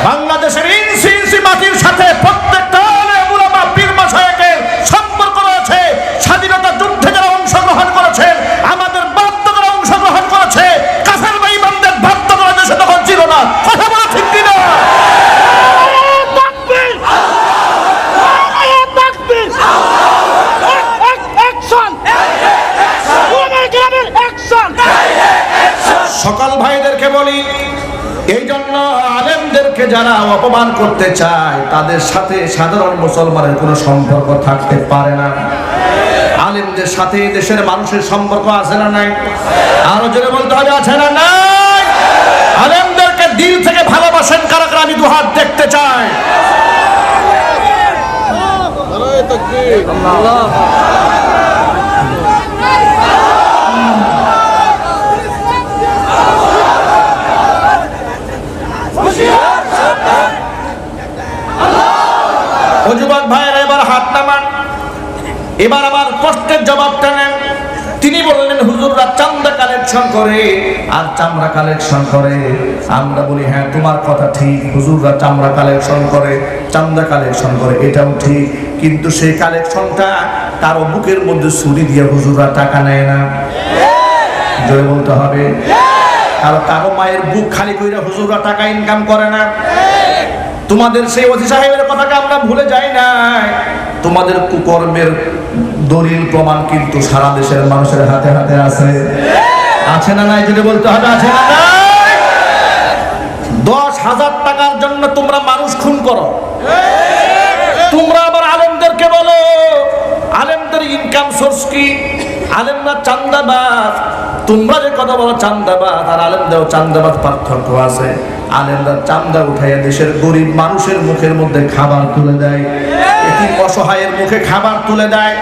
Speaker 1: বাংলাদেশের ইঞ্চি ইঞ্চি মাটির সাথে প্রত্যেকটা উলামা পীর মাশায়েখের সম্পর্ক রয়েছে। স্বাধীনতা যুদ্ধে যারা অংশগ্রহণ করেছেন, আমাদের বাধ্য করে অংশগ্রহণ করেছে, কাফের বেঈমানদের বাধ্য করে দেশে তখন ছিল না। কথা বলা ঠিক কিনা? সকল ভাইদেরকে বলি, এই জন্য আলেমদেরকে যারা অপমান করতে চায় তাদের সাথে সাধারণ মুসলমানের কোনো সম্পর্ক থাকতে পারে না। আলেমদের সাথে দেশের মানুষের সম্পর্ক আছে না নাই? আরো জোরে বলতে হবে, আছে না নাই? আলেমদেরকে দিল থেকে ভালোবাসেন কারা কারা? আমি দুহাত দেখতে চাই। ও যুবক ভাইয়েরা, এবার হাত নামান, এবার আমার প্রশ্নের জবাবটা নেন। তিনি বললেন হুজুররা চামড়া কালেকশন করে আর চামড়া কালেকশন করে। আমরা বলি হ্যাঁ তোমার কথা ঠিক, হুজুররা চামড়া কালেকশন করে, চামড়া কালেকশন করে, এটাও ঠিক। কিন্তু সেই কালেকশনটা কারো বুকের মধ্যে ছুরি দিয়ে হুজুররা টাকা নেয় না, জোরে বলতে হবে। কারো মায়ের বুক খালি কইরা হুজুররা টাকা ইনকাম করে না। তোমাদের সেই ওসি সাহেবের কথাকে আমরা ভুলে যাই না। তোমাদের কুকর্মের দলিল প্রমাণ কিন্তু সারা দেশের মানুষের হাতে হাতে আছে, আছে না নাই? যদি বলতে হবে, আছে না নাই? 10,000 টাকার জন্য তোমরা মানুষ খুন করো। তোমরা আবার আলেমদেরকে বলো আলেমদের ইনকাম সোর্স কি? আলেমরা চান্দাবাজ। তোমরা যে কথা বলো চান্দাবাজ আর আলেমদেরও চান্দাবাজ, পার্থক্য আছে। আলেমরা চান্দা উঠাইয়া দেশের গরিব মানুষের মুখের মধ্যে খাবার তুলে দেয়, এতিম অসহায়ের মুখে খাবার তুলে দেয়,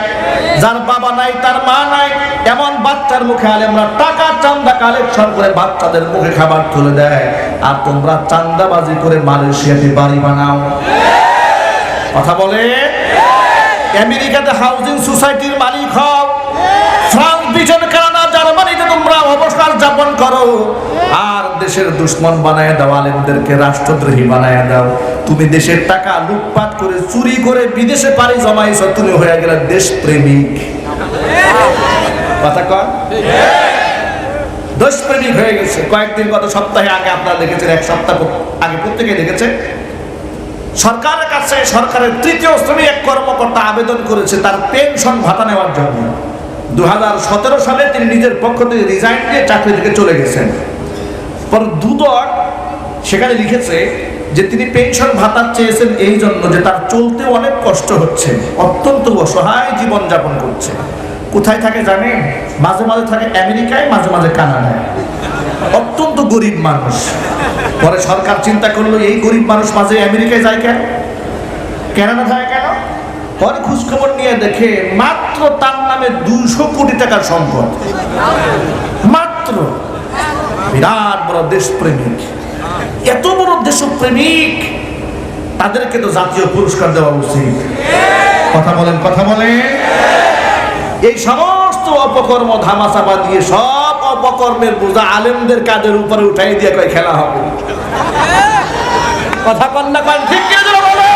Speaker 1: যার বাবা নাই তার মা নাই এমন বাচ্চার মুখে আলেমরা টাকা চান্দা কালেকশন করে বাচ্চাদের মুখে খাবার তুলে দেয়। আর তোমরা চান্দাবাজি করে মালয়েশিয়াতে বাড়ি বানাও। কথা বলে, আমেরিকাতে হাউজিং সোসাইটির মালিক হও, ফ্রান্স, ব্রিটেন, কানাডা, জার্মানিতে তোমরা অবসর যাপন করো, আর দেশের দুশ্মন বানায় দাও, আলেমদেরকে রাষ্ট্রদ্রোহী বানায় দাও। তুমি দেশের টাকা লুটপাট করে চুরি করে বিদেশে পাড়ি জমাইছো, তুমি হয়ে গেলে দেশপ্রেমিক। কথা কন, দেশপ্রেমিক হয়ে গেছে। কয়েকদিন গত সপ্তাহে আগে আপনারা দেখেছেন, এক সপ্তাহ আগে প্রত্যেকে দেখেছে, সরকারের কাছে সরকারের 3য় শ্রেণীর এক কর্মকর্তা আবেদন করেছে তার পেনশন ভাতা নেওয়ার জন্য। 2017 সালে তিনি নিজের পক্ষ থেকে রিজাইন দিয়ে চাকরি থেকে চলে গেছেন। পর দুদক সেখানে লিখেছে যে তিনি পেনশন ভাতা চেয়েছেন এই জন্য যে তার চলতে অনেক কষ্ট হচ্ছে, অত্যন্ত অসহায় জীবন যাপন করছে। কোথায় থাকে জানেন? মাঝে মাঝে থাকে আমেরিকায়, মাঝে মাঝে কানাডায়। অত্যন্ত গরিব মানুষ। পরে সরকার চিন্তা করলো এই গরিব মানুষ মাঝে আমেরিকায় যায় কেন, কানাডা যায় কেন? পরে খোঁজখবর নিয়ে দেখে মাত্র তার নামে 200 কোটি টাকার সম্পদ, মাত্র। বিরাট বড় দেশপ্রেমিক। এত বড় দেশপ্রেমিক, তাদেরকে তো জাতীয় পুরস্কার দেওয়া উচিত। কথা বলেন, কথা বলেন। এই সমস্ত অপকর্ম ধামাচাপা দিয়ে সব অপকর্মের বোঝা আলেমদের কাঁধের উপরে উঠাই দিয়ে কয় খেলা হবে। কথা কন না কন, ঠিক কি বলে?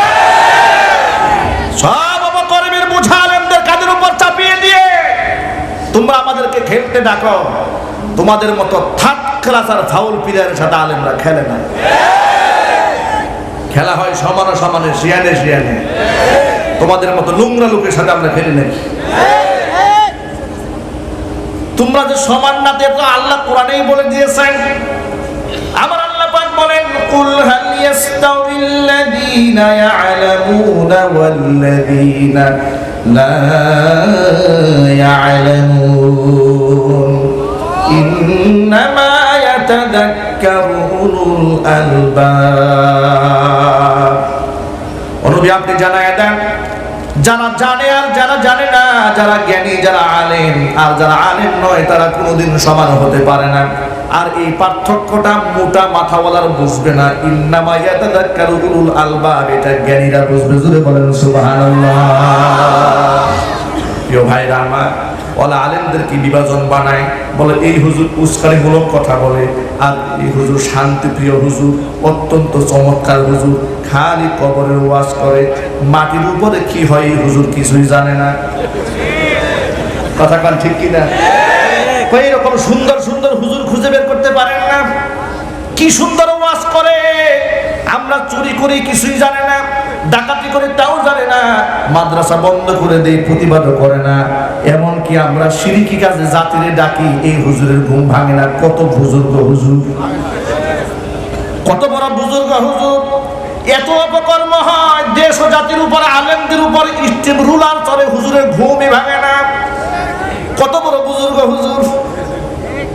Speaker 1: সব অপকর্মের বোঝা আলেমদের কাঁধের উপর চাপিয়ে দিয়ে তোমরা আমাদেরকে খেলতে ডাকো। তোমাদের মতো থার্ড ক্লাস আর ফাউল প্লেয়ারের সাথে আলেমরা খেলে না। খেলা হয় সমানে সমানে, শিয়ানে শিয়ানে। তোমাদের মতো নোংরা লোকের সাথে আমরা খেলি নাকি? তোমরা যে সমান না, তো আল্লাহ কোরআনেই বলে দিয়েছেন। আমার আল্লাহ পাক বলেন, কুল হাল ইয়াস্তাউিল্লাযীনা ইয়া'লামুনা ওয়াল্লাযীনা লা ইয়া'লামুন ইন্নামা ইয়াতাযাক্কারু উলুল আলবাব। নবী আপনি জানায়া দেন, যারা জানে আর যারা জানে না, যারা জ্ঞানী যারা আলেম আর যারা আলেম নয়, তারা কোনোদিন সমান হতে পারে না। আর এই পার্থক্যটা মোটা মাথাওয়ালার বুঝবে না। ইন্নামা ইয়াতাযাক্কারু উলুল আলবাব, এটা জ্ঞানীরা বুঝবে। জোরে বলেন সুবহানাল্লাহ। প্রিয় ভাইরা আমার, ওলা আলেমদেরকে বিভাজন বানায়, বলে এই হুজুর উস্কানিমূলক কথা বলে, আর এই হুজুর শান্তিপ্রিয় হুজুর, অত্যন্ত চমৎকার হুজুর, খালি কবরের ওয়াজ করে। মাটির উপরে কি হয় এই হুজুর কিছুই জানে না। কথা কান ঠিক কিনা? এইরকম সুন্দর সুন্দর হুজুর খুঁজে বের করতে পারেন না? কি সুন্দর ওয়াজ করে, আমরা চুরি করি কিছুই জানে না, ডাকাতি করে তাও জানে না, মাদ্রাসা বন্ধ করে দেই প্রতিবাদও করে না, এমনকি আমরা শিরকি কাজে জাতিরে ডাকি, এই হুজুরের ঘুম ভাঙে না। কত বুজুর্গ হুজুর, কত বড় বুজুর্গ হুজুর। এত অপকর্ম হয়, দেশ ও জাতির উপর, আলেমদের উপর স্টিম রুলার চলে, হুজুরের ঘুমই ভাঙে না। কত বড় বুজুর্গ হুজুর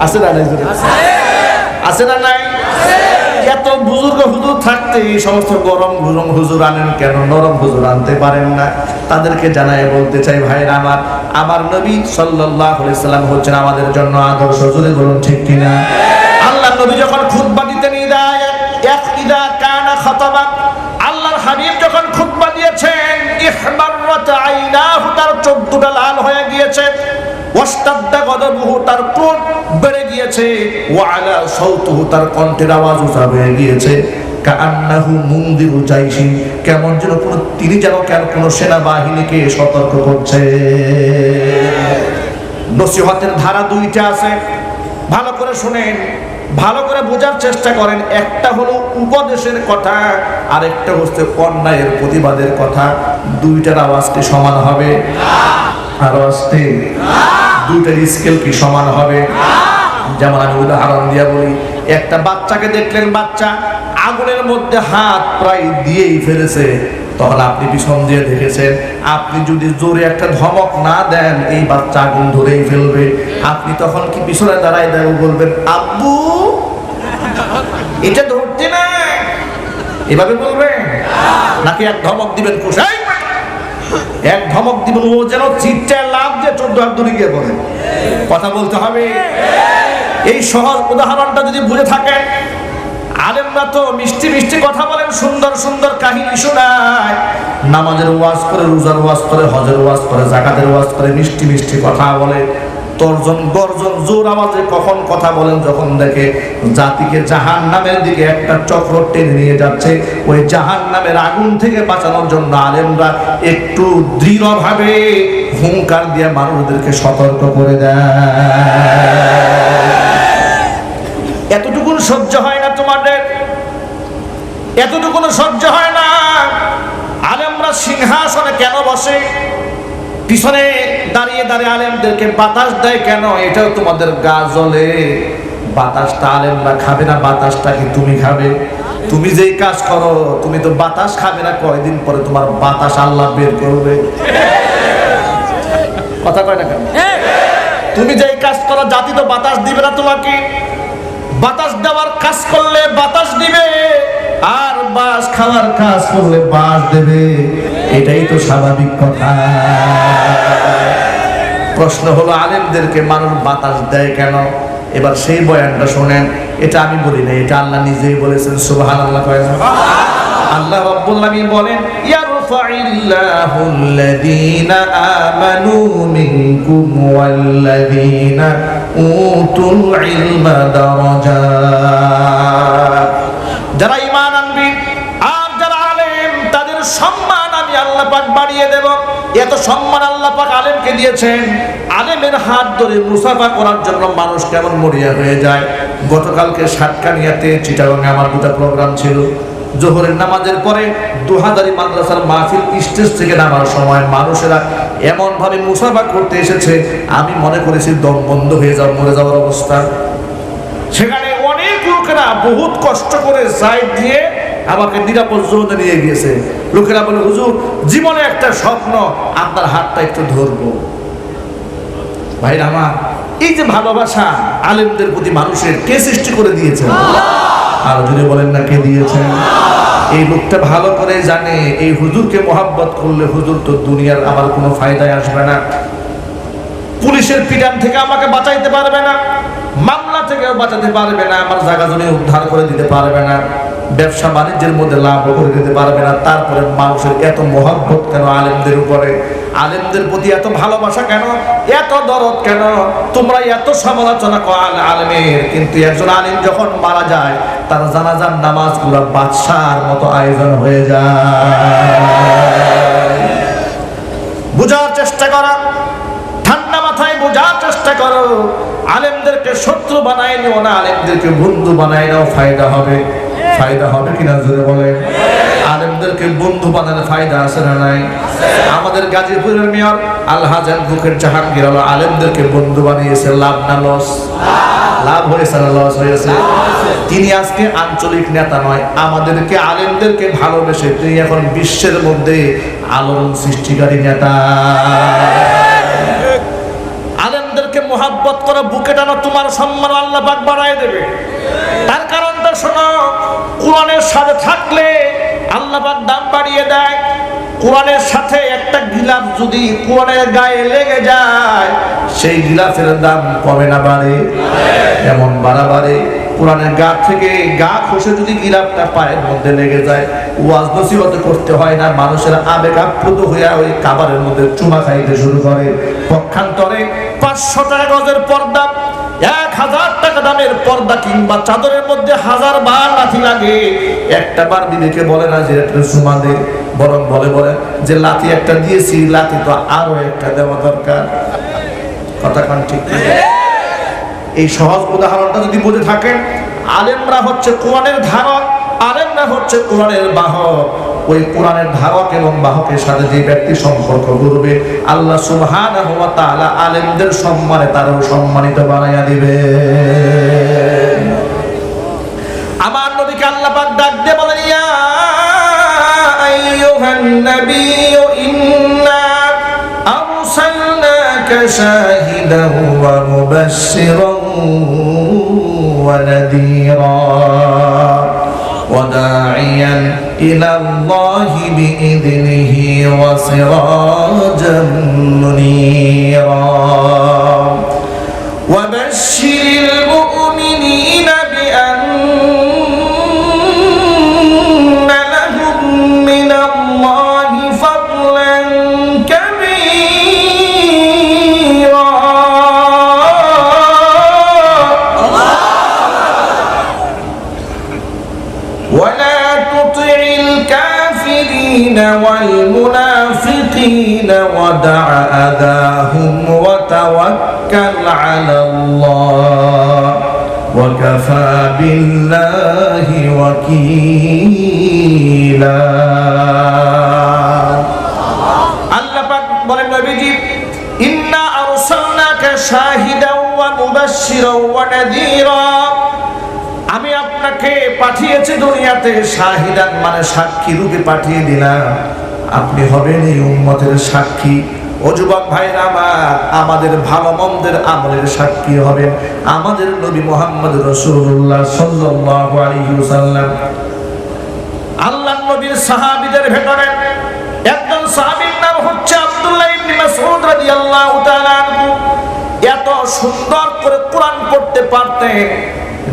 Speaker 1: আছে না নাই? আছে না নাই? এত বুজুর্গ হুজুর থাকতে এই সমস্ত গরম গরম হুজুর আনেন কেন? নরম হুজুর আনতে পারেন না? তাদেরকে জানায় বলতে চাই, ভাইরা আমার, আমার নবী সাল্লাল্লাহু আলাইহি সাল্লাম হচ্ছেন আমাদের জন্য আদর্শ। জোরে বলুন ঠিক কিনা? আল্লাহ নবী যখন খুতবা দিতেন, ইদা কানা খাতাবা, আল্লাহর হাবিব যখন খুতবা দিয়েছেন, ইহমাররাত আইনাহু, তার চোখ দুটো লাল হয়ে গিয়েছে, ওয়াস্তাদ্দা গদবুহু, তার ক্রোধ বেড়ে গিয়েছে, ওয়ালা সাউতুহু, তার কণ্ঠের আওয়াজ উঁচা হয়ে গিয়েছে, কাআন্নাহু মুনদিরু জাইশিন, কেমন যেন তিনি যেন কোনো সেনাবাহিনীকে সতর্ক করছে। নসিহতের ধারা দুইটা আছে, ভালো করে শুনেন, ভালো করে বোঝার চেষ্টা করেন। একটা হলো উপদেশের কথা, আর একটা হচ্ছে অন্যায়ের প্রতিবাদের কথা। দুইটার আওয়াজ কি সমান হবে? আর আস্তে দুইটার স্কেল কি সমান হবে? যেমন আমি উদাহরণ দিয়ে বলি, একটা বাচ্চাকে দেখলেন, বাচ্চা আগুনের মধ্যে হাত প্রায় দিয়েই ফেলেছে, তখন আপনি পিছন দিয়ে দেখেছেন, আপনি যদি জোরে একটা ধমক না দেন, এই বাচ্চা আগুন ধরেই ফেলবে। আপনি তখন কি পিছনে দাঁড়ায় বলবেন, আব্বু এটা ধরতে না, এভাবে বলবেন? নাকি এক ধমক দিবেন, কোষাই এক ধমক দিবেন, ও যেন চিৎকার লাভ দিয়ে 14 হাত দূরে গিয়ে পড়ে? কথা বলতে হবে। এই সহজ উদাহরণটা যদি বুঝে থাকেন, আলেমরা তো মিষ্টি মিষ্টি কথা বলেন, সুন্দর সুন্দর কাহিনী শোনায়, নামাজের ওয়াজ করে, রোজার ওয়াজ করে, হজের ওয়াজ করে, যাকাতের ওয়াজ করে, মিষ্টি মিষ্টি কথা বলে, তর্জন গর্জন জোর আওয়াজে কখন কথা বলেন, যখন দেখে জাতিকে জাহান্নামের দিকে একটা চক্র টেনে নিয়ে যাচ্ছে, ওই জাহান্নামের আগুন থেকে বাঁচানোর জন্য আলেমরা একটু দৃঢ়ভাবে হুঙ্কার দিয়ে মানুষদেরকে সতর্ক করে দেয়। এতটুকু সহ্য হয় না তোমাদের? এতটুকু সহ্য হয় না? আলেমরা সিংহাসনে কেন বসে? পিছনে দাঁড়িয়ে দাঁড়িয়ে আলেমদেরকে বাতাস দেয় কেন? এটাও তোমাদের গা জ্বলে। বাতাসটা আলেমরা খাবে না, বাতাসটা কি তুমি খাবে? তুমি যেই কাজ করো, তুমি তো বাতাস খাবে না, কয়দিন পরে তোমার বাতাস আল্লাহ বের করবে। কথা কয় না কেন? তুমি যেই কাজ করো, জাতি তো বাতাস দিবে না তোমাকে। বাতাস দেওয়ার কাজ করলে বাতাস দিবে, আর বাস খাওয়ার কাজ করলে বাস দেবে। এটাই তো স্বাভাবিক কথা। প্রশ্ন হলো, আলেমদেরকে মানুষ বাতাস দেয় কেন? এবার সেই বয়ানটা শোনেন। এটা আমি বলি না, এটা আল্লাহ নিজেই বলেছেন। সুবহানাল্লাহ। আল্লাহ রাব্বুল আলামিন বলেন, ইয়ারফাইল্লাহুল্লাযীনা আমানু মিনকুম ওয়াল্লাযীনা উতুল ইলমা দারাজাত। যারা ঈমান আনবে আর যারা আলেম, তাদের সম্মান আমি আল্লাহ পাক বাড়িয়ে দেব। এত সম্মান আল্লাহ পাক আলেমকে দিয়েছেন। আলেমের হাত ধরে মুসাফা করার জন্য মানুষ কেমন মরিয়া হয়ে যায়। গতকালকে সাতকানিয়াতে, চিটাগংয়ে আমার দুটো প্রোগ্রাম ছিল। জোহরের নামাজের পরে দুহাজারি মাদ্রাসার মাহফিল স্টেজ থেকে নামার সময় মানুষেরা এমন ভাবে মুসাফা করতে এসেছে, আমি মনে করেছি দম বন্ধ হয়ে যাওয়ার, মরে যাওয়ার অবস্থা। সেখানে অনেক লোকেরা বহুত কষ্ট করে সাইড দিয়ে আমাকে নিরাপদ জোনে নিয়ে গিয়েছে। লোকেরা বলে, হুজুর জীবনে একটা স্বপ্ন, আপনার হাতটা একটু ধরবো। ভাইরা আমার, এই যে ভালোবাসা আলেমদের প্রতি মানুষের কে সৃষ্টি করে দিয়েছেন? আর যদি বলেন না কে দিয়েছেন? এই লোকটা ভালো করে জানে এই হুজুরকে মহাব্বত করলে হুজুর তো দুনিয়ার আমার কোনো ফায়দায় আসবে না, পুলিশের পিটান থেকে আমাকে বাঁচাইতে পারবে না, মামলা থেকেও বাঁচাতে পারবে না, আমার জায়গা জমি উদ্ধার করে দিতে পারবে না, ব্যবসা বাণিজ্যের মধ্যে লাভ করে দিতে পারবে না। তারপরে মানুষের এত মহব্বত কেন আলেমদের উপরে? আলেমদের প্রতি এত ভালোবাসা কেন? এত দরদ কেন? তোমরা এত সমালোচনা করো আলেমের, কিন্তু একজন আলেম যখন মারা যায় তার জানাজার নামাজগুলো বাদশার মতো আয়োজন হয়ে যায়। বুঝার চেষ্টা করা, ঠান্ডা মাথায় বোঝার চেষ্টা করো। আলেমদেরকে শত্রু বানায় নিও না, আলেমদেরকে বন্ধু বানায় নাও, ফায়দা হবে। ফায়দা হবে কিনা জোরে বলে? আলেমদেরকে বন্ধু বানালে ফায়দা আছে না নাই? আমাদের গাজীপুরের মেয়র আলহাজ অ্যাডভোকেট জাহাঙ্গীর আলম আলেমদেরকে বন্ধু বানিয়েছে, লাভ না লস? লাভ হয়েছে না লস হয়েছে? তিনি আজকে আঞ্চলিক নেতা নয়, আমাদেরকে আলেমদেরকে ভালোবেসে তিনি এখন বিশ্বের মধ্যে আলোড়ন সৃষ্টিকারী নেতা। আলেমদেরকে মোহাব্বত করো, বুকে টানো, তোমার সম্মান আল্লাহ পাক বাড়ায় দেবে। তার কারণটা শোনো, কোরআনের সাথে থাকলে আল্লাহ পাক দাম বাড়িয়ে দেয়। কোরআনের সাথে একটা গিলাফ যদি কোরআনের গায়ে লেগে যায়, সেই গিলাফের দাম কমে না বাড়ে? এমন বাড়ে। কোরআনের গা থেকে গা খসে যদি গিলাফটা পায়ের মধ্যে লেগে যায়, ওয়াজ নসিহত করতে হয় না, মানুষের আবেগ আপ্লুত হইয়া ওই কাবারের মধ্যে চুমা খাইতে শুরু করে। পক্ষান্তরে 500 টাকা গজের পর্দা, 1000 টাকা দামের পর্দা কিংবা চাদরের মধ্যে 1000 বার লাথি লাগে, একটা বার বিবেকে বলে না যে একটা চুমা দে, বরং বলে যে লাথি একটা দিয়েছি, লাথি তো আরো একটা দেওয়া দরকার। কথা কান ঠিক? এই সহজ উদাহরণটা যদি বুঝে থাকেন, আলেমরা হচ্ছে কোরআনের ধারক, আলেমরা হচ্ছে কোরআনের বাহক। ওই কোরআনের ধারক এবং বাহকের সাথে যে ব্যক্তি সম্পর্ক করবে, আল্লাহ সুবহানাহু ওয়া তাআলা আলেমদের সম্মানে তারও সম্মানিত বানাইয়া দিবে। আমার নবীকে আল্লাহ পাক ডাক দিয়ে বলেন, ইয়া আইয়ুহান নাবিয়্যু ইন্না আরসালনাকা শাহিদান ওয়া মুবাশশিরান ওয়া নাযীরা ওয়া দাঈয়ান ইলা আল্লাহি বিইذনিহি ওয়া সিরাজাম মুনীরা ওয়া বাশশিরিল মুমিনিনা বিআন্না লাহুম মিনাল্লাহি ফাদলান কাবীরা। ولا تطع الكافرين والمنافقين ودع أذاهم وتوكل على الله وكفى بالله وكيلا। আল্লাহ পাক বলেন, নবীজি ইন্না আরসালনাকা শাহিদান ওয়া মুবাশশিরান ওয়া নাযীরা, আমি আপনাকে পাঠিয়েছি দুনিয়াতে শাহিদান মানে সাক্ষী রূপে পাঠিয়ে দিলাম, আপনি হবেন এই উম্মতের সাক্ষী। ও যুবক ভাইরা আমার, আমাদের ভালো মন্দের আমলের সাক্ষী হবেন আমাদের নবী মুহাম্মদ রাসূলুল্লাহ সাল্লাল্লাহু আলাইহি ওয়াসাল্লাম। আল্লাহর নবীর সাহাবীদের ভেতরে একজন সাহাবীর নাম হচ্ছে আব্দুল্লাহ ইবনে মাসউদ রাদিয়াল্লাহু তাআলা আনহু। এত সুন্দর করে কোরআন পড়তে পারতেন,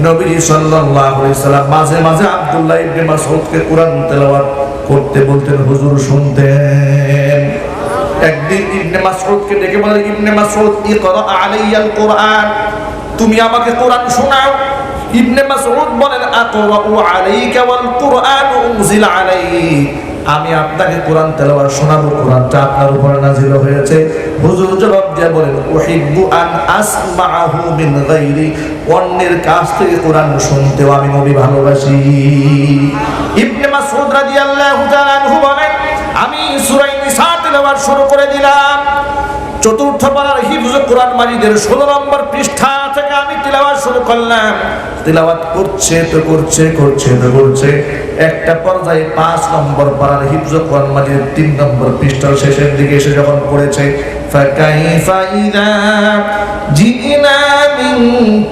Speaker 1: নবী সাল্লাল্লাহু আলাইহি ওয়াসাল্লাম মাঝে মাঝে আব্দুল্লাহ ইবনে মাসউদকে কোরআন তেলাওয়াত করতে বলতেন, হুজুর শুনতেন। একদিন ইবনে মাসউদকে ডেকে বলে, ইবনে মাসউদ ইকরা আলাইয়াল কোরআন, তুমি আমাকে কোরআন শোনাও। ইবনে মাসউদ বলেন, আকরাউ আলাইকা ওয়াল কোরআন উনজিলা আলাইক, আমি আপনাকে কোরআন তেলাওয়াত শোনাবো, কোরআনটা আপনার উপর নাযিল হয়েছে। হুজুর জবাব দিয়ে বলেন, উহিব্বু আন আসমাআহু মিন গায়রি, অন্যের কাছ থেকে কোরআন শুনতেও আমি নবী ভালোবাসি। ইবনে মাসউদ রাদিয়াল্লাহু তাআলা আনহু বলেন, আমি সূরা নিসা তিলাওয়াত শুরু করে দিলাম। চতুর্থ পারার হিফজ কোরআন মাজিদের 16 নম্বর পৃষ্ঠা থেকে আমি তিলাওয়াত শুরু করলাম। তিলাওয়াত করছে একটা পর্যায়ে 5 নম্বর পারার হিফজ কোরআন মাজিদের 3 নম্বর পৃষ্ঠার শেষের দিকে এসে যখন পড়েছে, ফাকাইফা ইযা জিনা মিন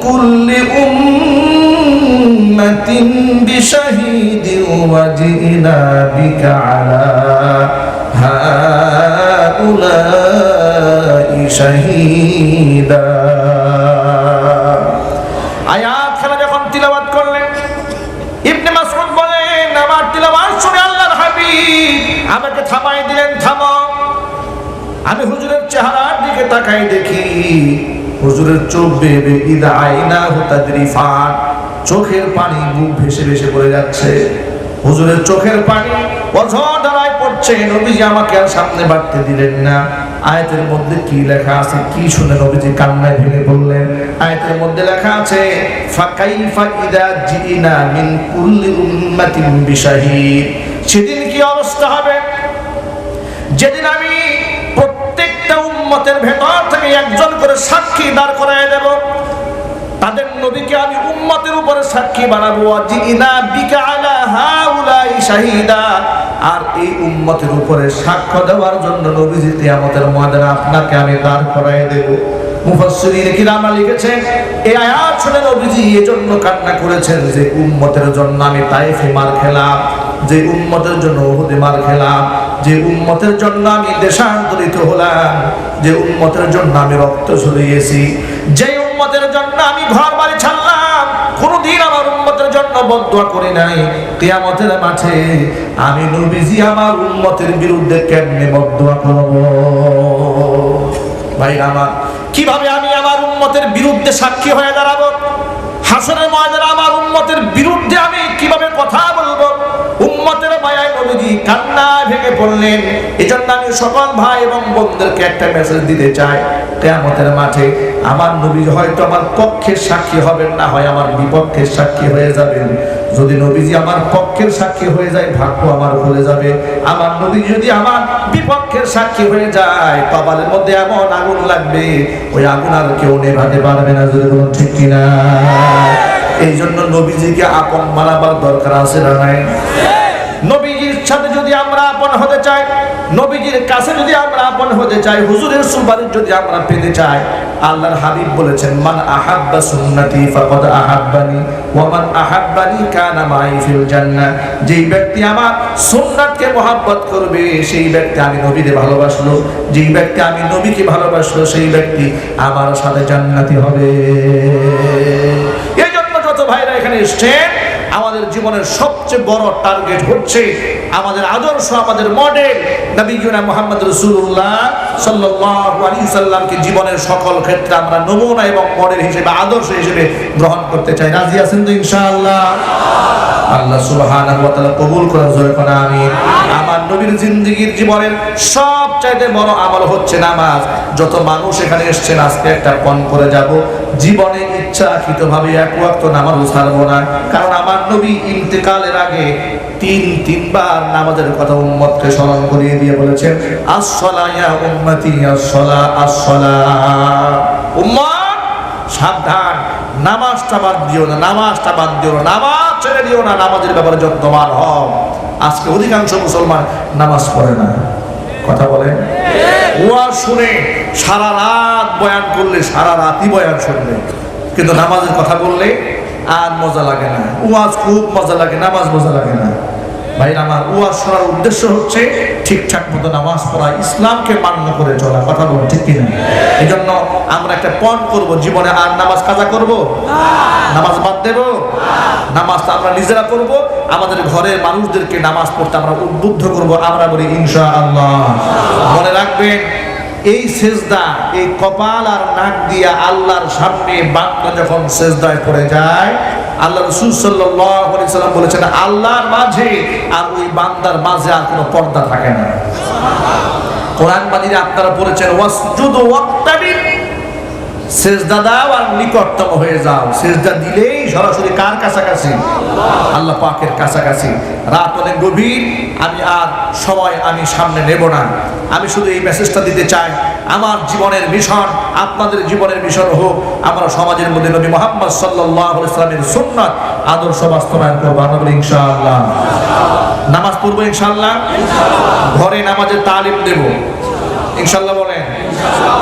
Speaker 1: কুল্লি উম্মাতিন বিশাহিদিন ওয়া জিনা বিকা আলা হাউলাই শাহীদা। আয়াত খানা যখন তিলাওয়াত করলেন, ইবনে মাসউদ বলেন, আমার তিলাওয়াত শুনে আল্লাহর হাবিব আমাকে থামাই দিলেন, থামো। আমি হুজুরের চেহারার দিকে তাকাই, দেখি হুজুরের চোখ বেয়ে বেয়ে ইদা আইনাহু তাদরিফান, চোখের পানি মুখ ভেসে ভেসে পড়ে যাচ্ছে। হুজুরের চোখের পানি অঝড়ায় পড়ছে। নবীজি আমাকে আর সামনে বাড়তে দিলেন না। আয়াতের মধ্যে কি লেখা আছে, কি শুনে নবীজি কান্নায় ভেঙে পড়লেন? আয়াতের মধ্যে লেখা আছে, ফাকাইফা ইদা জিনা মিন কুল্লি উম্মাতিন বিশাহিদ। সেদিন কি অবস্থা হবে যেদিন আমি প্রত্যেকটা উম্মতের ভেতর থেকে একজন করে সাক্ষী দাঁড় করায় দেব। তাদের নবীকে আমি উম্মতের উপরে সাক্ষী বানাবো। জিনা বিকা আলা হাউলাই শাহীদা। আর এই উম্মতের উপরে সাক্ষ্য দেওয়ার জন্য নবীজি কিয়ামতের ময়দানে আপনাকে আমি দাঁড় করায় দেব। মুফাসসিরিন কিরাম লিখেছেন, এই আয়াত শুনে নবীজি এজন্য কান্না করেছেন যে উম্মতের জন্য আমি তায়েফে মার খেলাম, যে উম্মতের জন্য উহুদে মার খেলাম, যে উম্মতের জন্য আমি দেশান্তরিত হলাম, যে উম্মতের জন্য আমি রক্ত ঝরিয়েছি, যে উম্মতের জন্য আমি ঘর বাড়ি ছাড়লাম, কোনদিন আমার উম্মতের জন্য বদদুয়া করি নাই। কিয়ামতের মাঠে আমি নবীজি আমার উম্মতের বিরুদ্ধে কেমনে বদদুয়া করব? ভাই আমার, কিভাবে আমি আমার উম্মতের বিরুদ্ধে সাক্ষী হয়ে দাঁড়াবো? হাসরের ময়দানে আমার উম্মতের বিরুদ্ধে আমি কিভাবে কথা বলবো? উম্মতের মায়ায় নবীজি কান্নায় ভেঙে পড়লেন। এজন্য আমি সকল ভাই এবং বোনদেরকে একটা মেসেজ দিতে চাই, কিয়ামতের মাঠে আমার নবী হয়তো আমার পক্ষের সাক্ষী হবেন না, হয় আমার বিপক্ষের সাক্ষী হয়ে যাবেন। যদি নবীজি আমার পক্ষের সাক্ষী হয়ে যায়, ভাগ্য আমার খুলে যাবে। আমার নবী যদি আমার বিপক্ষের সাক্ষী হয়ে যায়, কপালের মধ্যে এমন আগুন লাগবে, ওই আগুন আর কেউ নেভাতে পারবে না। যদি বলুন ঠিক কিনা? এই জন্য নবীজিকে আপন মানাবার দরকার আছে না নাই? নবীজির সাথে যদি আমরা আপন হতে চাই, নবীজির কাছে যদি আমরা আপন হতে চাই, হুজুরের সুপারিশ যদি আমরা পেতে চাই, আল্লাহর হাবিব বলেছেন, মান আহাব্বা সুন্নতি ফাকাদ আহাব্বানি ওয়া মান আহাব্বানি কানা মাই ফিল জান্নাহ। যেই ব্যক্তি আমার সুন্নাতকে মহব্বত করবে, সেই ব্যক্তি আমি নবীকে ভালোবাসলো। যেই ব্যক্তি আমি নবীকে ভালোবাসলো, সেই ব্যক্তি আমার সাথে জান্নাতি হবে। এই জন্য যত ভাইরা এখানে এসেছেন, আমাদের জীবনের সবচেয়ে বড় টার্গেট হচ্ছে আমাদের আদর্শ, আমাদের মডেল নবীনা মুহাম্মদ রাসূলুল্লাহ সাল্লাল্লাহু আলাইহি সাল্লামকে জীবনের সকল ক্ষেত্রে আমরা নমুনা এবং মডেল হিসেবে, আদর্শ হিসেবে গ্রহণ করতে চাই। রাজি আছেন তো ইনশাআল্লাহ? আল্লাহ সুবহানাহু ওয়া তাআলা কবুল করেন, জোরে করে আমিন। আমার নবীর জিন্দেগীর জীবনের সবচাইতে বড় আমল হচ্ছে নামাজ। যত মানুষ এখানে এসেছেন, আজকে একটা পণ করে যাব, জীবনে ইচ্ছাকৃতভাবে এক ওয়াক্ত নামাজ ছাড়বো না। কারণ আমার নবী ইন্তেকালের আগে তিনবার নামাজের কথা উম্মতকে স্মরণ করিয়ে দিয়ে বলেছেন, আসসালা ইয়া উম্মতি, আসসালা আসসালা। উম্মত সাবধান, নামাজটা বাদ দিও না, নামাজটা বাদ দিও না, নামাজ ছেড়ে দিও না, নামাজের ব্যাপারে যত্নবান হও। আজকে অধিকাংশ মুসলমান নামাজ পড়ে না। কথা বলেন? ওয়াজ শুনে সারা রাত বয়ান করলে, সারা রাতই বয়ান শুনলে, কিন্তু নামাজের কথা বললে আর মজা লাগে না। ওয়াজ খুব মজা লাগে, নামাজ মজা লাগে না। ভাই আমার, ওয়াজ শোনার উদ্দেশ্য হচ্ছে ঠিকঠাক মতো নামাজ পড়া, ইসলামকে মান্য করে চলা। কথা বলুন ঠিক কিনা? এই জন্য আমরা একটা পণ করবো, জীবনে আর নামাজ কাজা করবো, নামাজ বাদ দেবো। নামাজটা আমরা নিজেরা করবো, আমাদের ঘরের মানুষদেরকে নামাজ পড়তে আমরা উদ্বুদ্ধ করবো। আমরা বলি ইনশাআল্লাহ। মনে রাখবেন, এই সেজদা, এই কপাল আর নাক দিয়া আল্লাহর সামনে বান্দা যখন সেজদায় পড়ে যায়, আল্লাহ রাসূল সাল্লাল্লাহু আলাইহি সাল্লাম বলেছেন, আল্লাহর মাঝে আর ওই বান্দার মাঝে আর কোনো পর্দা থাকে না। কোরআন মাজিদে আপনারা পড়েছেন, ওয়াসজুদু ওয়াক্তাবির, সেজদা দাও আর নিকটতম হয়ে যাও। সেজদা দিলেই সরাসরি কার কাছাকাছি? আল্লাহ পাকের কাছাকাছি। রাত অনেক গভীর, আমি সামনে নেব না। আমি শুধু এই মেসেজটা দিতে চাই, আমার জীবনের মিশন আপনাদের জীবনের মিশন হোক। আমরা সমাজের মধ্যে নবী মুহাম্মদ সাল্লাল্লাহু আলাইহি ওয়াসাল্লামের সুন্নাত আদর্শ বাস্তবায়ন করব আমরা ইনশাআল্লাহ। নামাজ পড়বো ইনশাআল্লাহ, ঘরে নামাজের তালিম দেব ইনশাআল্লাহ বলেন,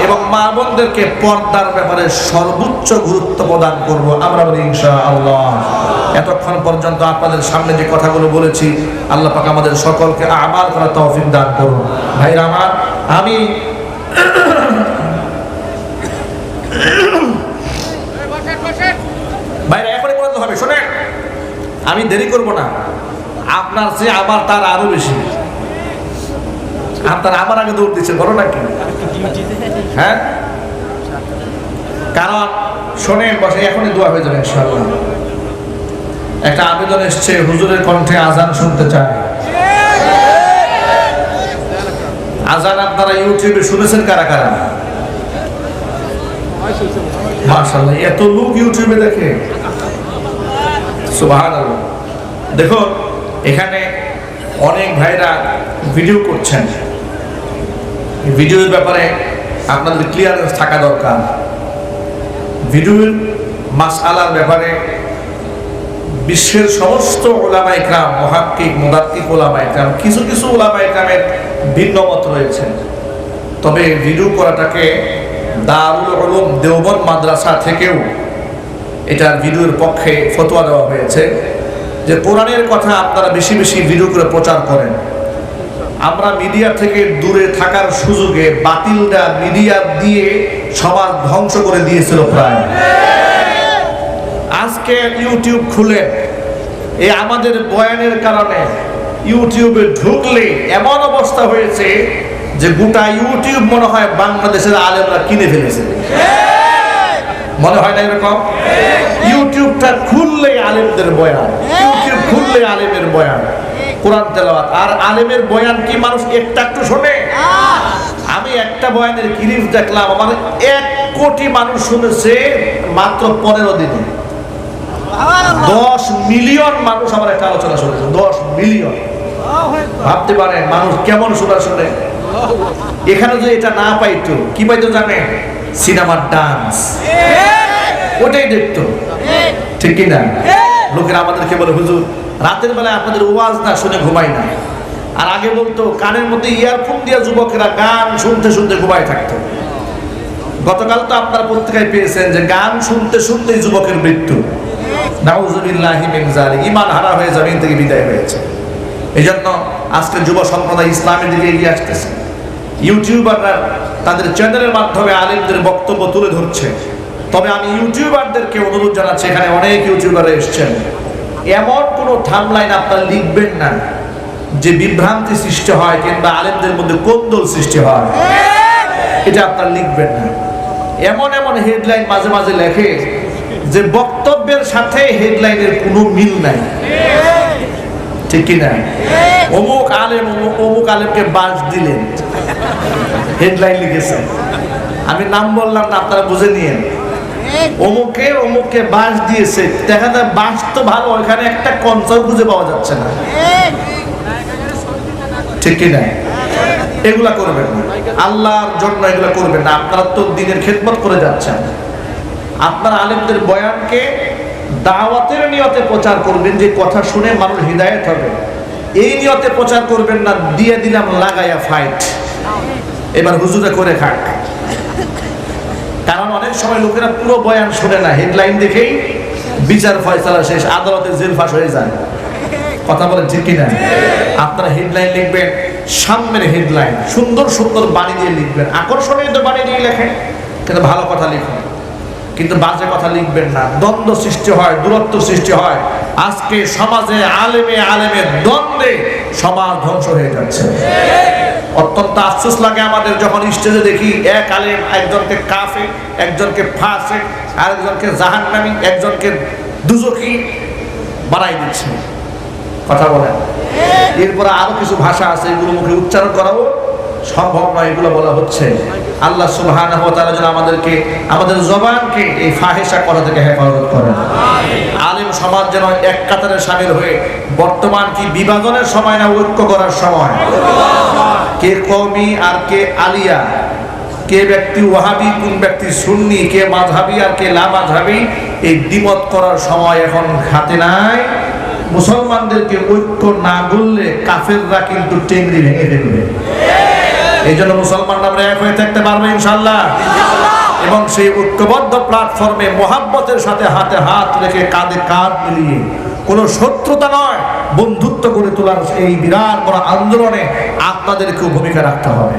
Speaker 1: এবং মা বোনদেরকে পর্দার ব্যাপারে সর্বোচ্চ গুরুত্ব প্রদান করব আমরা বলি ইনশাআল্লাহ। এতক্ষণ পর্যন্ত আপনাদের সামনে যে কথাগুলো বলেছি, আল্লাহ পাক আমাদের সকলকে আমাল করার তৌফিক দান করুন। ভাইরা আমার, আমি ভাইরা এখনই বলতে হবে, শোনেন, আমি দেরি করব না। আপনার চেয়ে আমার তার আরো বেশি, আপনার আমার আগে দৌড় দিচ্ছে, বলো নাকি? হ্যাঁ, কারণ শোনেন, বসে এখনই দোয়া হয়ে যাবে ইনশাআল্লাহ। একটা আবেদন এসছে, হুজুরের কণ্ঠে আজান শুনতে চায়। আজান আপনারা ইউটিউবে শুনেছেন কারা কারা? মাশাআল্লাহ, এত লোক ইউটিউবে দেখে, সুবহানাল্লাহ। দেখো, এখানে অনেক ভাইরা ভিডিও করছেন। ভিডিওর ব্যাপারে আপনাদের ক্লিয়ারেন্স থাকা দরকার। ভিডিওর মাসআলার ব্যাপারে বিশ্বের সমস্ত উলামা ইকরাম, মুহাক্কিক মুদাক্কিক উলামা ইকরাম, কিছু কিছু উলামা ইকরামের ভিন্ন মত রয়েছে। তবে ভিডিও করাটাকে দারুল উলুম দেওবন্দ মাদ্রাসা থেকেও এটার ভিডিওর পক্ষে ফতোয়া দেওয়া হয়েছে যে কোরআনের কথা আপনারা বেশি বেশি ভিডিও করে প্রচার করেন। আমরা মিডিয়া থেকে দূরে থাকার সুযোগে বাতিলরা মিডিয়া দিয়ে সমাজ ধ্বংস করে দিয়েছিল প্রায়। আজকে ইউটিউব খুলে এই আমাদের বয়ানের কারণে ইউটিউবে ঢুকলে এমন অবস্থা হয়েছে যে গোটা ইউটিউব মনে হয় বাংলাদেশের আলেমরা কিনে ফেলেছে, মনে হয় না এরকম? ইউটিউবটা খুললে আলেমদের বয়ান, ইউটিউব খুললে আলেমের বয়ান, কোরআন তেলাওয়াত। আর আলেমের বয়ান কি মানুষ একটা একটু শোনে? আমি একটা বয়ানের ক্লিপ দেখলাম, আমার 1 কোটি মানুষ শুনেছে মাত্র 15 দিনে। 10 মিলিয়ন মানুষ আমার একটা আলোচনা শুনেছে, 10 মিলিয়ন। ভাবতে পারেন মানুষ কেমন শোনা শুনে। এখানে যদি এটা না পাইতো, কি পাইতো জানেন? সিনেমার ডান্স, ওটাই দেখতো, ঠিক কি না? লোকেরা আমাদেরকে বলে, হুজুর রাতের বেলায় আপনাদের ওয়াজ না শুনে ঘুমাই না। আর আগে বলতো কানের মধ্যে ইয়ারফোন দিয়ে যুবকেরা গান শুনতে শুনতে ঘুমায় থাকতো। গতকাল তো আপনারা পত্রিকায় পেয়েছেন যে গান শুনতে শুনতেই যুবকের মৃত্যু। নাউযুবিল্লাহি মিন যালিক, ঈমান হারা হয়ে জমিন থেকে বিদায় হয়েছে। এই জন্য আজকে যুব সম্প্রদায় ইসলামের দিকে এগিয়ে আসতেছে। ইউটিউবাররা তাদের চ্যানেলের মাধ্যমে আলেমদের বক্তব্য তুলে ধরছে। তবে আমি ইউটিউবারদেরকে অনুরোধ জানাচ্ছি, এখানে অনেক ইউটিউবাররা এসছেন, এমন কোনো থাম্বলাইন আপনারা লিখবেন না যে বিভ্রান্তি সৃষ্টি হয় কিংবা আলেমদের মধ্যে কোন্দল সৃষ্টি হয়, এটা আপনারা লিখবেন না। এমন এমন হেডলাইন মাঝে মাঝে লেখে যে বক্তব্যের সাথে হেডলাইনের কোনো মিল নাই, ঠিক কিনা? অমুক আলেম অমুক আলেমকে বাস দিলেন, হেডলাইন লিখেছেন। আমি নাম বললাম না, আপনারা বুঝে নিয়েন। অমুককে বাস দিয়েছে, দেখা যায় বাস তো ভালো, এখানে একটা কনসার্ট খুঁজে পাওয়া যাচ্ছে না, ঠিক কিনা? এগুলা করবেন না, আল্লাহর জন্য এগুলা করবেন না। আপনারা তো দিনের খেদমত করে যাচ্ছেন। আপনারা আলেমদের বয়ানকে দাওয়াতের নিয়তে প্রচার করবেন, যে কথা শুনে মানুষ হিদায়াত হবে, এই নিয়তে প্রচার করবেন না দিয়ে দিলাম লাগাইয়া ফাইট, এবার হুজুরে করে খাক। কারণ অনেক সময় লোকেরা পুরো বয়ান শুনে না, হেডলাইন দেখেই বিচার ফয়সালা শেষ, আদালতে জেল ফাঁস হয়ে যায়। কথা বলেন ঠিক কিনা? আপনারা হেডলাইন লিখবেন, সামনের হেডলাইন সুন্দর সুন্দর বাণী দিয়ে লিখবেন, আকর্ষণীয় তো বাণী দিয়ে লেখেন, কিন্তু ভালো কথা লিখুন, কিন্তু বাজে কথা লিখবেন না। দ্বন্দ্ব সৃষ্টি হয়, দূরত্ব সৃষ্টি হয়। আজকে সমাজে আলেমের দ্বন্দ্বে সমাজ ধ্বংস হয়ে যাচ্ছে। অত্যন্ত আফসোস লাগে আমাদের যখন স্টেজে দেখি এক আলেম একজনকে কাফের, একজনকে ফাসিক, আরেকজনকে জাহান্নামী, একজনকে দুজকি বানাই দিচ্ছে। কথা বলেন। এরপরে আরো কিছু ভাষা আছে, এগুলো মুখে উচ্চারণ করাও সম্ভব নয়, এগুলো বলা হচ্ছে। আল্লাহ সুবহানাহু ওয়া তাআলা যেন আমাদেরকে, আমাদের জবানকে এই ফাহিশা করা থেকে হেফাজত করেন। আলেম সমাজ যেন এক কাতারে শামিল হয়ে, বর্তমান কি বিভাজনের সময় না ঐক্য করার সময়? কে কওমি আর কে আলিয়া, কে ব্যক্তি ওয়াহাবি, কোন ব্যক্তি সুন্নি, কে মাযহাবি আর কে লা মাযহাবি, এই দ্বিমত করার সময় এখন হাতে নাই। মুসলমানদেরকে ঐক্য না করলে কাফেররা কিন্তু টেংরি ভেঙে ফেলবে। এই জন্য মুসলমানরা আমরা এক হয়ে থাকতে পারবো ইনশাআল্লাহ, এবং সেই ঐক্যবদ্ধ প্ল্যাটফর্মে মোহাব্বতের সাথে হাতে হাত রেখে কাঁধে কাঁধ মিলিয়ে কোনো শত্রুতা নয়, বন্ধুত্ব গড়ে তোলার এই বিরাট বড় আন্দোলনে আপনাদেরকেও ভূমিকা রাখতে হবে।